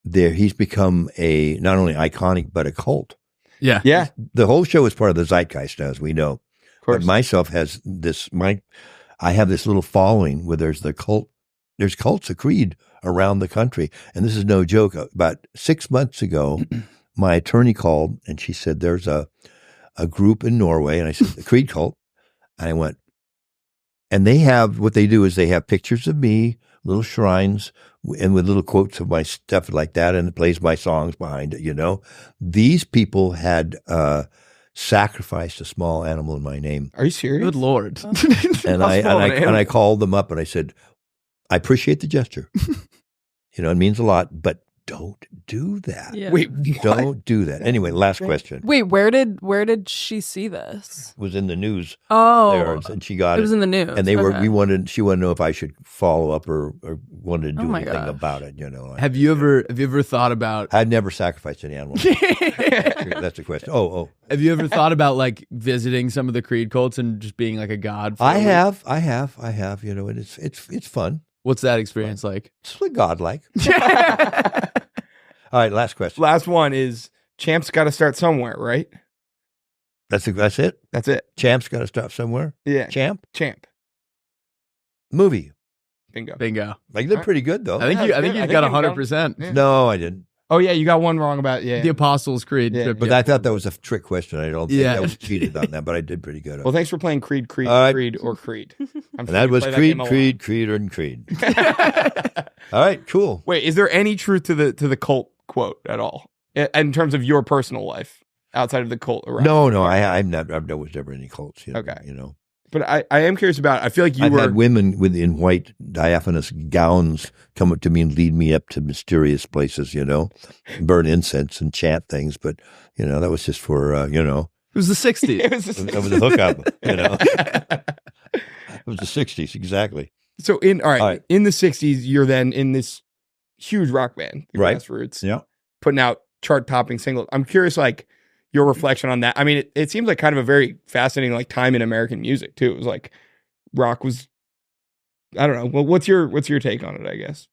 [SPEAKER 2] He's become a not only iconic but a cult.
[SPEAKER 3] Yeah.
[SPEAKER 1] Yeah.
[SPEAKER 2] The whole show is part of the zeitgeist, as we know.
[SPEAKER 1] Of course.
[SPEAKER 2] But myself has this. I have this little following where there's cults of Creed around the country, and this is no joke. About 6 months ago, my attorney called and she said, "There's a group in Norway," and I said, "The Creed cult." And I went, and what they do is they have pictures of me, little shrines, and with little quotes of my stuff like that, and it plays my songs behind it, These people had sacrificed a small animal in my name.
[SPEAKER 1] Are you serious?
[SPEAKER 3] Good Lord.
[SPEAKER 2] And
[SPEAKER 1] small
[SPEAKER 2] I called them up and I said, "I appreciate the gesture. It means a lot, but don't do that.
[SPEAKER 4] Yeah.
[SPEAKER 1] Wait,
[SPEAKER 2] Don't do that. Anyway, last question.
[SPEAKER 4] Wait, where did she see this?
[SPEAKER 2] It was in the news.
[SPEAKER 4] Oh,
[SPEAKER 2] There, and she got it.
[SPEAKER 4] It was in the news.
[SPEAKER 2] And they were.
[SPEAKER 4] Okay.
[SPEAKER 2] She wanted to know if I should follow up or wanted to
[SPEAKER 4] Oh
[SPEAKER 2] do
[SPEAKER 4] my
[SPEAKER 2] anything
[SPEAKER 4] gosh.
[SPEAKER 2] about it. You know.
[SPEAKER 3] Have you ever thought about?
[SPEAKER 2] I'd never sacrificed any animal. That's the question. Oh.
[SPEAKER 3] Have you ever thought about like visiting some of the Creed cults and just being like a god? For
[SPEAKER 2] I
[SPEAKER 3] a week?
[SPEAKER 2] have. You know, and it's fun.
[SPEAKER 3] What's that experience like?
[SPEAKER 2] It's like godlike. All right, last question.
[SPEAKER 1] Last one is Champ's got to start somewhere, right?
[SPEAKER 2] That's it.
[SPEAKER 1] That's it.
[SPEAKER 2] Champ's got to stop somewhere.
[SPEAKER 1] Yeah.
[SPEAKER 2] Champ
[SPEAKER 1] Champ.
[SPEAKER 2] movie.
[SPEAKER 1] Bingo.
[SPEAKER 3] Bingo.
[SPEAKER 2] Like they're pretty good though.
[SPEAKER 3] I think
[SPEAKER 1] Yeah,
[SPEAKER 3] you
[SPEAKER 1] I think
[SPEAKER 3] got
[SPEAKER 1] you
[SPEAKER 3] 100%.
[SPEAKER 1] Yeah.
[SPEAKER 2] No, I didn't.
[SPEAKER 1] Oh yeah, you got one wrong about
[SPEAKER 3] The Apostles' Creed.
[SPEAKER 1] Yeah,
[SPEAKER 2] But I thought that was a trick question. I don't think
[SPEAKER 3] Yeah.
[SPEAKER 2] I was cheated on that, but I did pretty good.
[SPEAKER 1] Well, thanks for playing Creed,
[SPEAKER 2] All right.
[SPEAKER 1] Creed, or Creed. I'm
[SPEAKER 2] And
[SPEAKER 1] sure
[SPEAKER 2] that
[SPEAKER 1] you
[SPEAKER 2] was
[SPEAKER 1] play that
[SPEAKER 2] Creed,
[SPEAKER 1] game a lot.
[SPEAKER 2] Creed, and Creed. All right, cool.
[SPEAKER 1] Wait, is there any truth to the cult quote at all in terms of your personal life outside of the cult? Around
[SPEAKER 2] No, I've was never any cults. You know,
[SPEAKER 1] Okay.
[SPEAKER 2] You know,
[SPEAKER 1] But I am curious about. I feel like you
[SPEAKER 2] I've
[SPEAKER 1] were.
[SPEAKER 2] had women in white diaphanous gowns come up to me and lead me up to mysterious places. You know, burn incense and chant things. But you know, that was just for you know,
[SPEAKER 3] It was the 60s.
[SPEAKER 1] It was just-
[SPEAKER 2] that was a hookup. You know, it was the '60s exactly.
[SPEAKER 1] So all right,
[SPEAKER 2] All right.
[SPEAKER 1] in the '60s, you're then in this huge rock band, the
[SPEAKER 2] Right.
[SPEAKER 1] Grassroots,
[SPEAKER 2] Yeah.
[SPEAKER 1] putting out chart-topping singles. I'm curious, like your reflection on that. I mean, it seems like kind of a very fascinating like time in American music too. It was like rock was. I don't know. Well, what's your take on it? I guess.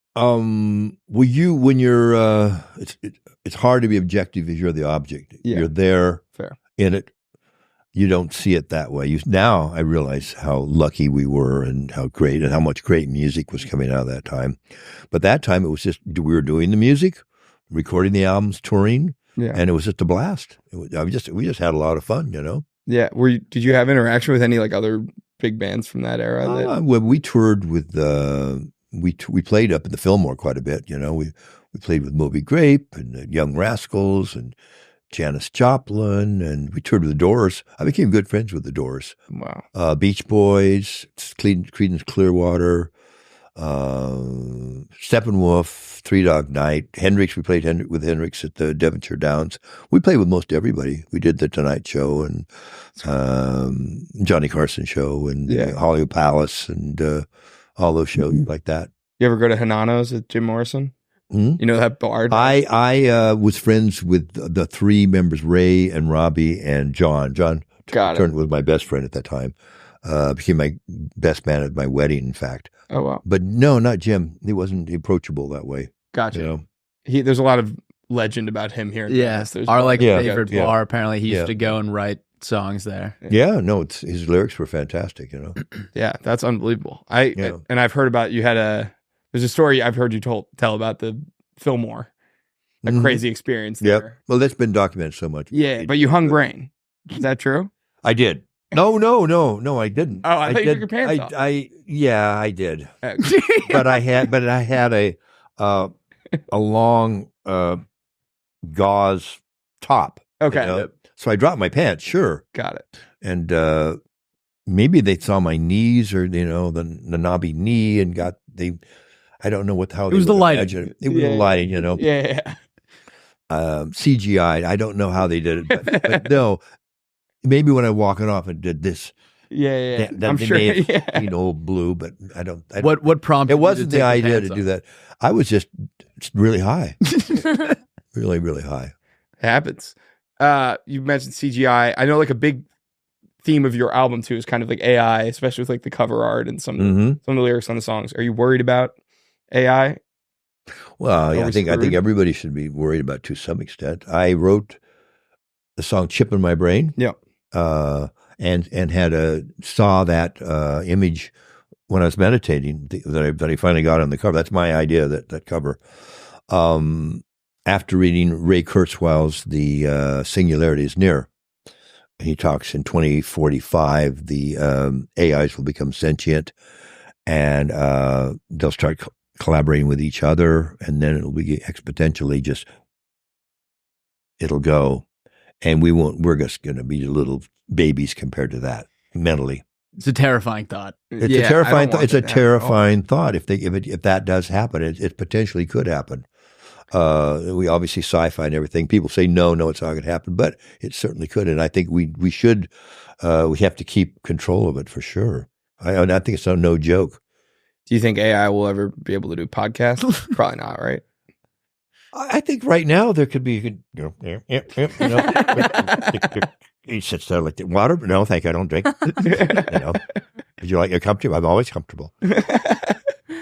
[SPEAKER 2] When you're, it's hard to be objective if you're the object.
[SPEAKER 1] Yeah.
[SPEAKER 2] You're there
[SPEAKER 1] Fair.
[SPEAKER 2] in it. You don't see it that way. Now I realize how lucky we were and how great and how much great music was coming out of that time. But that time it was just, we were doing the music, recording the albums, touring,
[SPEAKER 1] Yeah.
[SPEAKER 2] and it was just a blast. We just had a lot of fun, you know.
[SPEAKER 1] Yeah. Did you have interaction with any like other big bands from that era?
[SPEAKER 2] When we toured with, we played up in the Fillmore quite a bit, you know. We played with Moby Grape and the Young Rascals and Janis Joplin, and we toured with the Doors. I became good friends with the Doors.
[SPEAKER 1] Wow.
[SPEAKER 2] Beach Boys, Creedence Clearwater, Steppenwolf, Three Dog Night, Hendrix. We played with Hendrix at the Devonshire Downs. We played with most everybody. We did the Tonight Show and Johnny Carson Show and
[SPEAKER 1] Yeah.
[SPEAKER 2] Hollywood Palace and all those shows like that.
[SPEAKER 1] You ever go to Hanano's with Jim Morrison?
[SPEAKER 2] Hmm?
[SPEAKER 1] You know that bar?
[SPEAKER 2] I was friends with the three members, Ray and Robbie and John. John
[SPEAKER 1] Got it.
[SPEAKER 2] turned was my best friend at that time. Became my best man at my wedding, in fact.
[SPEAKER 1] Oh wow.
[SPEAKER 2] But no, not Jim. He wasn't approachable that way.
[SPEAKER 1] Gotcha.
[SPEAKER 2] You know?
[SPEAKER 1] There's a lot of legend about him here. In
[SPEAKER 3] Yeah.
[SPEAKER 1] Dallas. There's
[SPEAKER 3] Our like
[SPEAKER 2] Yeah.
[SPEAKER 3] favorite
[SPEAKER 2] Yeah.
[SPEAKER 3] bar. Apparently, he used
[SPEAKER 2] Yeah.
[SPEAKER 3] to go and write songs there.
[SPEAKER 2] Yeah, no, his lyrics were fantastic. You know.
[SPEAKER 1] Yeah, that's unbelievable.
[SPEAKER 2] Yeah.
[SPEAKER 1] And I've heard about you had there's a story I've heard you tell about the Fillmore, a
[SPEAKER 2] Mhm.
[SPEAKER 1] crazy experience
[SPEAKER 2] Yep.
[SPEAKER 1] there.
[SPEAKER 2] Well, that's been documented so much.
[SPEAKER 1] Yeah, but you hung brain. Is that true?
[SPEAKER 2] I did. No, I didn't.
[SPEAKER 1] Oh, I thought you took your pants off.
[SPEAKER 2] Yeah, I did.
[SPEAKER 1] Uh,
[SPEAKER 2] but I had a long gauze top.
[SPEAKER 1] okay,
[SPEAKER 2] You know? So I dropped my pants, sure.
[SPEAKER 1] got it.
[SPEAKER 2] And maybe they saw my knees or, you know, the knobby knee and I don't know how
[SPEAKER 3] It was the lighting.
[SPEAKER 2] It was the lighting, you know.
[SPEAKER 1] Yeah.
[SPEAKER 2] CGI. I don't know how they did it, but no. Maybe when I walking off and did this,
[SPEAKER 1] Yeah.
[SPEAKER 2] that
[SPEAKER 1] I'm
[SPEAKER 2] they
[SPEAKER 1] sure.
[SPEAKER 2] may have
[SPEAKER 1] Yeah.
[SPEAKER 2] seen old blue, but I don't.
[SPEAKER 3] What prompted
[SPEAKER 2] It
[SPEAKER 3] you to
[SPEAKER 2] wasn't
[SPEAKER 3] take
[SPEAKER 2] the
[SPEAKER 3] your
[SPEAKER 2] idea
[SPEAKER 3] pants
[SPEAKER 2] to
[SPEAKER 3] off?
[SPEAKER 2] do that. I was just really high, really, really high.
[SPEAKER 1] Happens. You mentioned CGI. I know like a big theme of your album too is kind of like AI, especially with like the cover art and some
[SPEAKER 2] Mm-hmm.
[SPEAKER 1] of the lyrics on the songs. Are you worried about AI?
[SPEAKER 2] Well, yeah,
[SPEAKER 1] we
[SPEAKER 2] I think
[SPEAKER 1] screwed?
[SPEAKER 2] everybody should be worried about to some extent. I wrote the song "Chip in My Brain."
[SPEAKER 1] Yeah.
[SPEAKER 2] And saw that image when I was meditating that I finally got on the cover. That's my idea, that cover. After reading Ray Kurzweil's "The Singularity is Near," he talks in 2045 the AIs will become sentient and they'll start collaborating with each other, and then it'll be exponentially it'll go, and we're just going to be little babies compared to that mentally.
[SPEAKER 3] It's a terrifying thought.
[SPEAKER 2] It's a terrifying thought. It's a terrifying thought. If that does happen, it potentially could happen. We obviously sci-fi and everything. People say no, it's not going to happen, but it certainly could. And I think we should. We have to keep control of it for sure. I think it's no joke.
[SPEAKER 1] Do you think AI will ever be able to do podcasts? Probably not, right?
[SPEAKER 2] I think right now there could be, he sits there like, water? No, thank you, I don't drink. Would you like, you're comfortable? I'm always comfortable.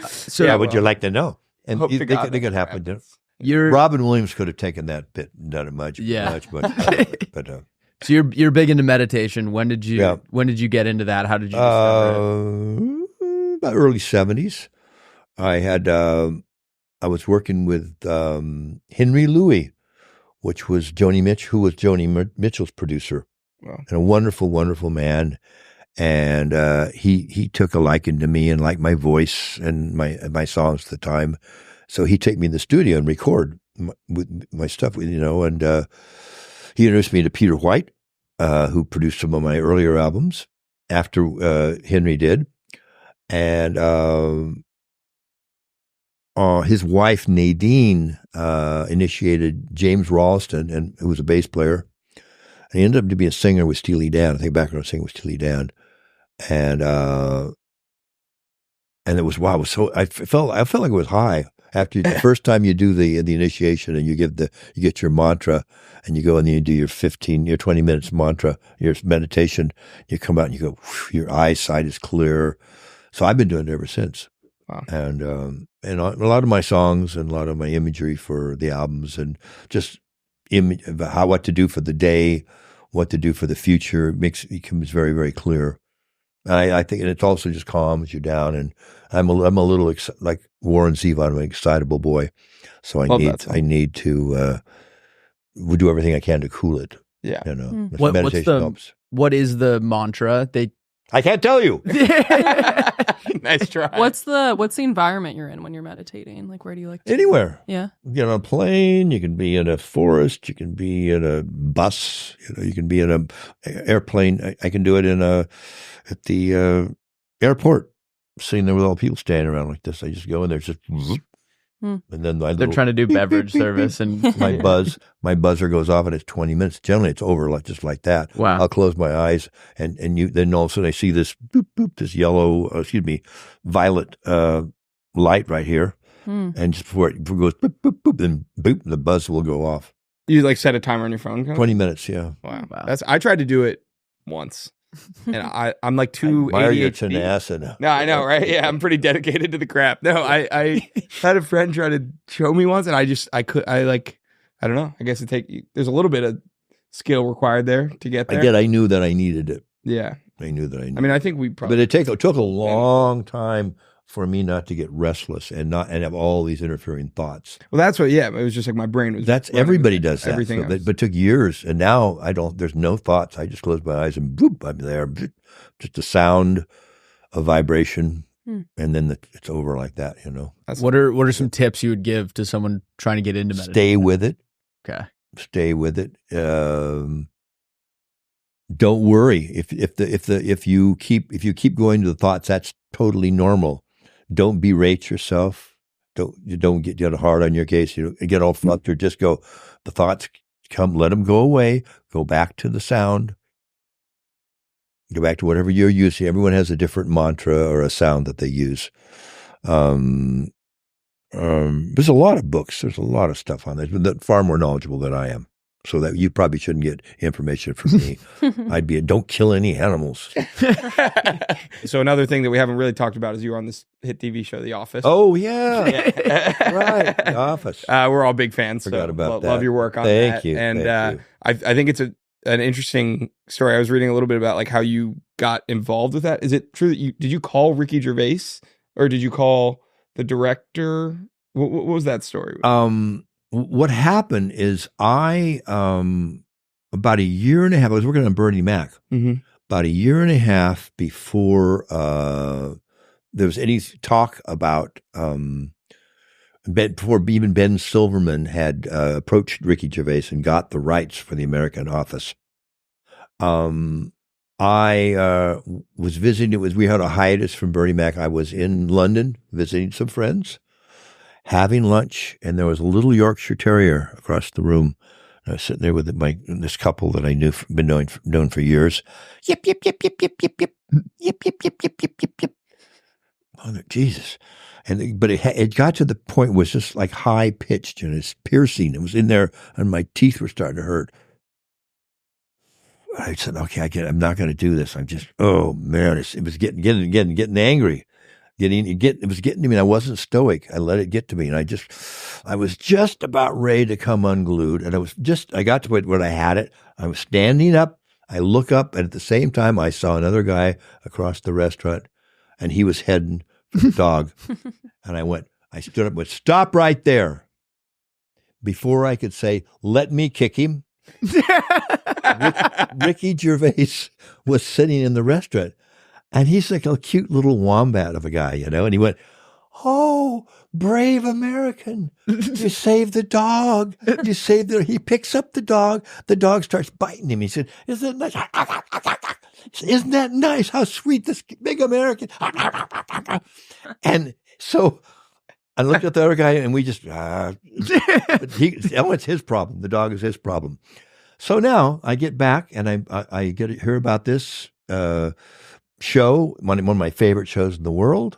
[SPEAKER 2] So would you like to know? And they could happen. Robin Williams could have taken that bit and done it much. But
[SPEAKER 3] so you're big into meditation. When did you get into that? How did you discover it?
[SPEAKER 2] About early 70s. I was working with Henry Louis, who was Joni Mitchell's producer. Wow. And a wonderful, wonderful man. And he took a liking to me and liked my voice and my songs at the time. So he'd take me in the studio and record my stuff, and he introduced me to Peter White, who produced some of my earlier albums after Henry did. And his wife, Nadine, initiated James Ralston, who was a bass player. And he ended up to be a singer with Steely Dan. I think background singer with Steely Dan. And it was, wow, it was so, I felt like it was high. After the first time you do the initiation and you get your mantra and you go and you do your 20 minutes mantra, your meditation, you come out and you go, your eyesight is clear. So I've been doing it ever since. Wow. And a lot of my songs and a lot of my imagery for the albums and just what to do for the day, what to do for the future, becomes very, very clear. I think, and it also just calms you down. And I'm a little like Warren Zevon, I'm an excitable boy, so I need to do everything I can to cool it. Yeah, meditation helps.
[SPEAKER 3] What is the mantra?
[SPEAKER 2] I can't tell you.
[SPEAKER 1] Nice try.
[SPEAKER 4] What's the environment you're in when you're meditating? Like, where do you like to
[SPEAKER 2] anywhere?
[SPEAKER 4] Yeah.
[SPEAKER 2] You get on a plane, you can be in a forest, you can be in a bus, you can be in an airplane. I can do it at the airport, sitting there with all the people standing around like this. I just go in there, just and then
[SPEAKER 3] they're trying to do beverage service, and
[SPEAKER 2] my buzzer goes off, and it's 20 minutes. Generally, it's over just like that.
[SPEAKER 3] Wow!
[SPEAKER 2] I'll close my eyes, and then all of a sudden I see this boop boop, this yellow, violet light right here, and just before it goes boop boop boop, then boop, the buzz will go off.
[SPEAKER 1] You like set a timer on your phone?
[SPEAKER 2] 20 minutes, yeah.
[SPEAKER 1] Wow. I tried to do it once. And I'm like too ADHD. No, I know, right? Yeah, I'm pretty dedicated to the crap. No, I had a friend try to show me once, and I don't know. I guess there's a little bit of skill required there to get there.
[SPEAKER 2] I knew that I needed it.
[SPEAKER 1] Yeah,
[SPEAKER 2] I knew that I needed it.
[SPEAKER 1] I mean, I think we probably.
[SPEAKER 2] But it took a long time for me not to get restless and have all these interfering thoughts.
[SPEAKER 1] Well, that's what. Yeah, it was just like my brain was.
[SPEAKER 2] That's everybody does that.
[SPEAKER 1] Everything,
[SPEAKER 2] but it took years, and now I don't. There's no thoughts. I just close my eyes and boop, I'm there. Just the sound, a vibration, and then it's over like that.
[SPEAKER 3] What are some tips you would give to someone trying to get into meditation?
[SPEAKER 2] Stay with it.
[SPEAKER 3] Okay.
[SPEAKER 2] Stay with it. Don't worry if you keep going to the thoughts. That's totally normal. Don't berate yourself. Don't get hard on your case. Get all flustered. Just go. The thoughts come. Let them go away. Go back to the sound. Go back to whatever you're using. Everyone has a different mantra or a sound that they use. There's a lot of books. There's a lot of stuff on this, but far more knowledgeable than I am. So that you probably shouldn't get information from me. Don't kill any animals.
[SPEAKER 1] So another thing that we haven't really talked about is you were on this hit TV show, The Office.
[SPEAKER 2] Oh, yeah. Right. The Office.
[SPEAKER 1] We're all big fans.
[SPEAKER 2] Forgot about that.
[SPEAKER 1] Love your work on
[SPEAKER 2] that.
[SPEAKER 1] Thank
[SPEAKER 2] you.
[SPEAKER 1] And I think it's an interesting story. I was reading a little bit about like how you got involved with that. Is it true that did you call Ricky Gervais or did you call the director? What was that story?
[SPEAKER 2] What happened is I, about a year and a half, I was working on Bernie Mac. Mm-hmm. About a year and a half before there was any talk about, before even Ben Silverman had approached Ricky Gervais and got the rights for the American Office. I was visiting. We had a hiatus from Bernie Mac. I was in London visiting some friends. having lunch, and there was a little Yorkshire Terrier across the room. I was sitting there with this couple that I knew, been known for years. Yip, yip, yip, yip, yip, yip, yip, yip, yip, yip, yip, yip, yip, yip. Oh, Jesus. But it got to the point where it was just like high pitched and it's piercing. It was in there and my teeth were starting to hurt. I said, okay, I'm not going to do this. I'm just, oh man, it was getting angry. It was getting to me, and I wasn't stoic. I let it get to me, and I was just about ready to come unglued, and I got to the point where I had it. I was standing up. I look up, and at the same time, I saw another guy across the restaurant, and he was heading for the dog. And I stood up and went, stop right there. Before I could say, let me kick him, Ricky Gervais was sitting in the restaurant. And he's like a cute little wombat of a guy, and he went, oh, brave American, you saved the dog. He picks up the dog starts biting him. He said, isn't that nice? Isn't that nice? How sweet, this big American. And so I looked at the other guy and we just, it's his problem. The dog is his problem. So now I get back and I get to hear about this, show, one of my favorite shows in the world.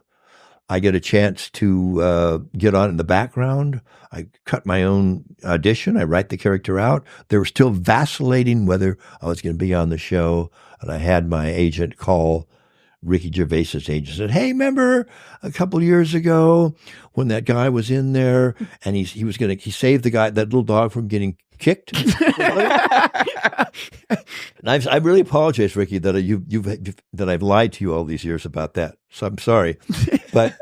[SPEAKER 2] I get a chance to get on in the background. I cut my own audition. I write the character out. They were still vacillating whether I was going to be on the show. And I had my agent call Ricky Gervais's agent and said, hey, remember a couple of years ago when that guy was in there and he saved the guy, that little dog, from getting kicked? And I really apologize, Ricky, that I've lied to you all these years about that. So I'm sorry, but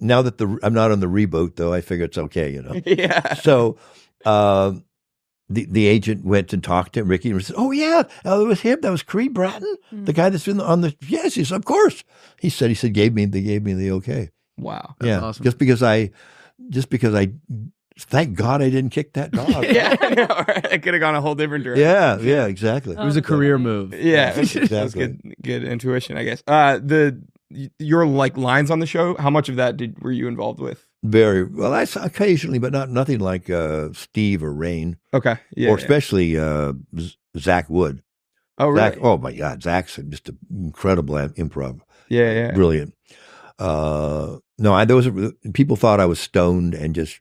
[SPEAKER 2] now that I'm not on the reboot, though, I figure it's okay,
[SPEAKER 1] Yeah.
[SPEAKER 2] So the agent went and talked to Ricky and said, "Oh yeah, it was him. That was Creed Bratton, the guy that's been on the." Yes, he said, "Of course." He said, they gave me the okay.
[SPEAKER 3] Wow,
[SPEAKER 2] that's
[SPEAKER 3] awesome.
[SPEAKER 2] Just because I. Thank God I didn't kick that dog.
[SPEAKER 1] Yeah, I could have gone a whole different direction.
[SPEAKER 2] Yeah, exactly.
[SPEAKER 3] It was a career move.
[SPEAKER 1] Yeah,
[SPEAKER 2] exactly.
[SPEAKER 1] That was good intuition, I guess. Your lines on the show, how much of that were you involved with?
[SPEAKER 2] Very well. I saw occasionally, but nothing like Steve or Rain.
[SPEAKER 1] Okay, yeah,
[SPEAKER 2] or especially Zach Wood.
[SPEAKER 1] Oh, really?
[SPEAKER 2] Zach, oh my God, Zach's just an incredible improv.
[SPEAKER 1] Yeah,
[SPEAKER 2] brilliant. No, people thought I was stoned and just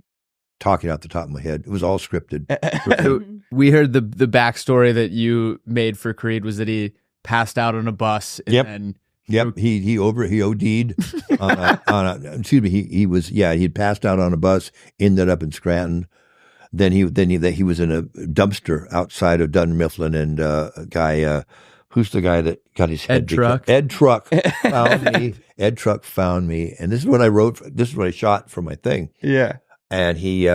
[SPEAKER 2] talking out the top of my head. It was all scripted.
[SPEAKER 3] We heard the backstory that you made for Creed was that he passed out on a bus. And
[SPEAKER 2] Yep. He OD'd he had passed out on a bus, ended up in Scranton. Then he was in a dumpster outside of Dunfermline, and a guy, who's the guy that got his head? Ed Truck found me. Ed Truck found me, and this is what I wrote. This is what I shot for my thing.
[SPEAKER 1] Yeah.
[SPEAKER 2] And he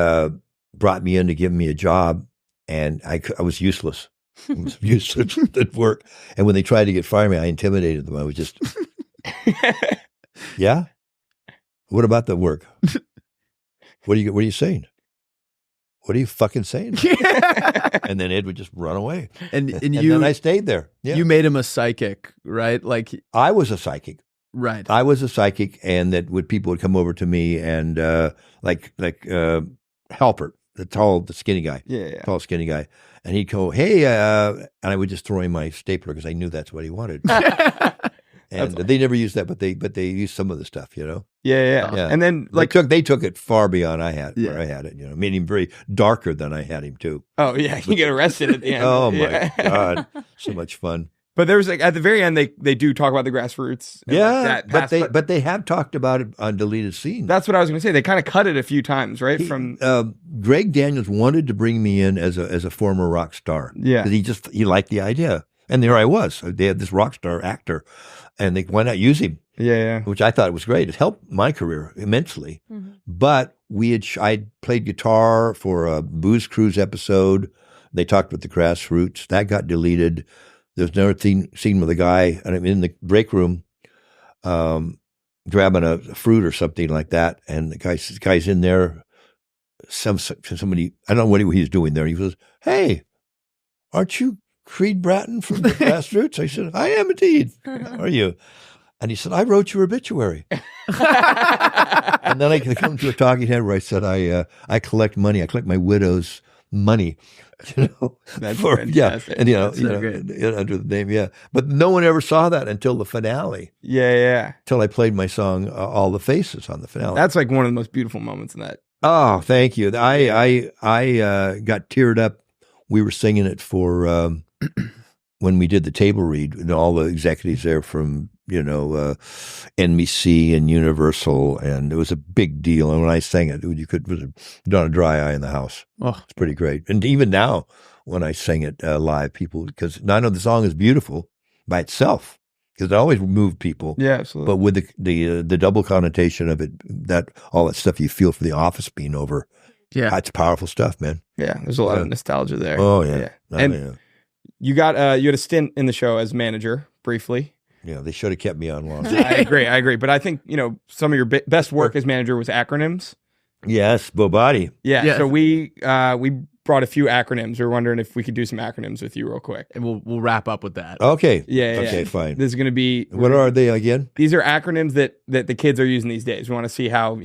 [SPEAKER 2] brought me in to give me a job, and I was useless. I was useless at work. And when they tried to fire me, I intimidated them. I was just, yeah. What about the work? What are you saying? What are you fucking saying? And then Ed would just run away. And then I stayed there. Yeah.
[SPEAKER 3] You made him a psychic, right? Like
[SPEAKER 2] I was a psychic.
[SPEAKER 3] Right.
[SPEAKER 2] I was a psychic, and people would come over to me and like Halpert, the skinny guy.
[SPEAKER 1] Yeah.
[SPEAKER 2] Tall, skinny guy. And he'd go, hey, and I would just throw him my stapler because I knew that's what he wanted. And they never used that, but they used some of the stuff,
[SPEAKER 1] Yeah. And then
[SPEAKER 2] they took it far beyond where I had it, made him very darker than I had him too.
[SPEAKER 1] Oh yeah, you get arrested at the end.
[SPEAKER 2] Oh my God, so much fun.
[SPEAKER 1] But there's at the very end they do talk about the grassroots.
[SPEAKER 2] Yeah, but they have talked about it on deleted scenes.
[SPEAKER 1] That's what I was going to say. They kind of cut it a few times, right?
[SPEAKER 2] Greg Daniels wanted to bring me in as a former rock star.
[SPEAKER 1] Yeah,
[SPEAKER 2] he liked the idea, and there I was. They had this rock star actor, and why not use him?
[SPEAKER 1] Yeah.
[SPEAKER 2] Which I thought was great. It helped my career immensely. Mm-hmm. But I played guitar for a Booze Cruise episode. They talked about the grassroots. That got deleted. There's another scene with a guy, and I'm in the break room, grabbing a fruit or something like that, and the guy's in there. Somebody, I don't know what he was doing there. He goes, "Hey, aren't you Creed Bratton from the grassroots?" I said, "I am indeed. How are you?" And he said, I wrote your obituary. And then I come to a talking head where I said, I collect money. I collect my widow's money.
[SPEAKER 1] That's fantastic.
[SPEAKER 2] And
[SPEAKER 1] That's so
[SPEAKER 2] under the name, yeah. But no one ever saw that until the finale.
[SPEAKER 1] Yeah.
[SPEAKER 2] Till I played my song "All the Faces" on the finale.
[SPEAKER 1] That's like one of the most beautiful moments in that.
[SPEAKER 2] Oh, thank you. I got teared up. We were singing it for when we did the table read, and all the executives there from NBC and Universal, and it was a big deal. And when I sang it, you could not a dry eye in the house.
[SPEAKER 3] Oh,
[SPEAKER 2] it's pretty great. And even now, when I sing it live, people, because I know the song is beautiful by itself, because it always moved people.
[SPEAKER 1] Yeah, absolutely.
[SPEAKER 2] But with the double connotation of it, all that stuff you feel for The Office being over, it's powerful stuff, man.
[SPEAKER 1] Yeah, there's a lot of nostalgia there.
[SPEAKER 2] Oh yeah,
[SPEAKER 1] and you got you had a stint in the show as manager briefly.
[SPEAKER 2] Yeah, they should have kept me on longer.
[SPEAKER 1] I agree. But I think, some of your best work as manager was Acronyms.
[SPEAKER 2] Yes, Bobati.
[SPEAKER 1] Yeah. So we brought a few acronyms. We were wondering if we could do some acronyms with you real quick.
[SPEAKER 3] And we'll wrap up with that.
[SPEAKER 2] Okay.
[SPEAKER 1] Yeah.
[SPEAKER 2] Okay, fine.
[SPEAKER 1] This is going to be...
[SPEAKER 2] What are they again?
[SPEAKER 1] These are acronyms that the kids are using these days. We want to see how,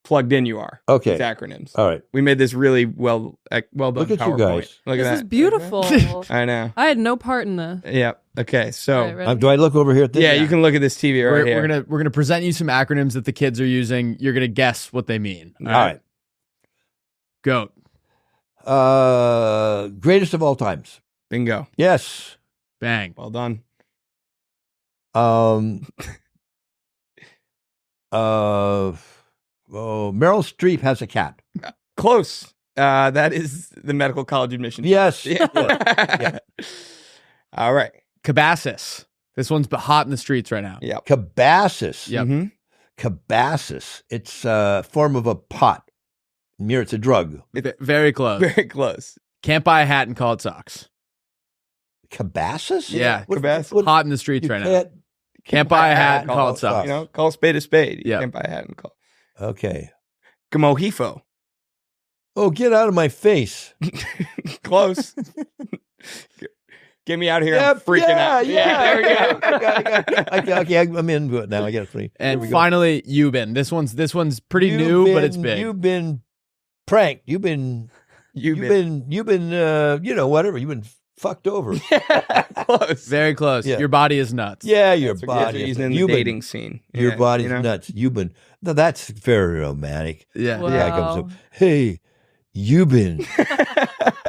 [SPEAKER 1] plugged in you are.
[SPEAKER 2] Okay.
[SPEAKER 1] These acronyms.
[SPEAKER 2] All right.
[SPEAKER 1] We made this really well done.
[SPEAKER 2] Look at
[SPEAKER 1] PowerPoint.
[SPEAKER 2] you guys.
[SPEAKER 1] Look at that.
[SPEAKER 4] This is beautiful.
[SPEAKER 1] I know.
[SPEAKER 4] I had no part in this.
[SPEAKER 1] Yeah. Okay. So...
[SPEAKER 4] All right,
[SPEAKER 2] do I look over here at this?
[SPEAKER 1] Yeah, you can look at this TV right here.
[SPEAKER 3] We're gonna present you some acronyms that the kids are using. You're gonna guess what they mean.
[SPEAKER 2] All right.
[SPEAKER 3] Goat.
[SPEAKER 2] Greatest of all times.
[SPEAKER 1] Bingo.
[SPEAKER 2] Yes.
[SPEAKER 3] Bang.
[SPEAKER 1] Well done.
[SPEAKER 2] Meryl Streep has a cat.
[SPEAKER 1] Close. That is the medical college admission.
[SPEAKER 2] Yes.
[SPEAKER 1] Yeah. All right.
[SPEAKER 3] Cabassus. This one's hot in the streets right now.
[SPEAKER 1] Yep.
[SPEAKER 2] Cabassus.
[SPEAKER 3] Yep.
[SPEAKER 1] Mm-hmm.
[SPEAKER 2] Cabassus. It's a form of a pot. It's a drug.
[SPEAKER 3] Very close.
[SPEAKER 1] Very close.
[SPEAKER 3] Can't buy a hat and call it socks.
[SPEAKER 2] Cabassus?
[SPEAKER 3] Yeah.
[SPEAKER 1] Cabassus.
[SPEAKER 3] Hot in the streets right now. Can't buy a hat and call it socks.
[SPEAKER 1] Call a spade a spade. You
[SPEAKER 3] Yep.
[SPEAKER 1] can't buy a hat and call.
[SPEAKER 2] Okay.
[SPEAKER 1] Gamojifo.
[SPEAKER 2] Oh, get out of my face.
[SPEAKER 1] Close. Get me out of here. I'm freaking out.
[SPEAKER 2] Yeah,
[SPEAKER 1] there we go.
[SPEAKER 2] Okay, I'm into it now. I got it. Funny.
[SPEAKER 3] And finally, Euban. This one's pretty new, but it's big.
[SPEAKER 2] You've been pranked. You've been whatever. You've been fucked over.
[SPEAKER 1] Close.
[SPEAKER 3] Very close.
[SPEAKER 2] Yeah.
[SPEAKER 3] Your body is nuts.
[SPEAKER 2] Yeah, your
[SPEAKER 1] That's
[SPEAKER 2] body.
[SPEAKER 1] He's in the dating scene.
[SPEAKER 2] Your
[SPEAKER 1] Yeah,
[SPEAKER 2] body's nuts. You've been. No, that's very romantic.
[SPEAKER 3] Yeah.
[SPEAKER 4] Wow.
[SPEAKER 2] Yeah, it comes up. Hey, you've been.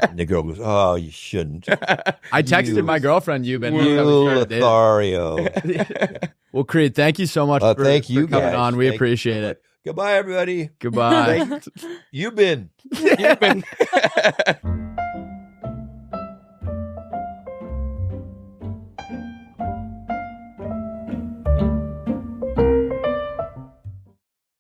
[SPEAKER 2] And the girl goes, "Oh, you shouldn't."
[SPEAKER 3] I texted my girlfriend Euban.
[SPEAKER 2] You Lothario.
[SPEAKER 3] Well, Creed, thank you so much for
[SPEAKER 2] thank you
[SPEAKER 3] coming
[SPEAKER 2] guys.
[SPEAKER 3] on. We
[SPEAKER 2] Thank
[SPEAKER 3] appreciate it.
[SPEAKER 2] Goodbye, everybody.
[SPEAKER 3] Goodbye.
[SPEAKER 2] You've been.
[SPEAKER 1] You've been.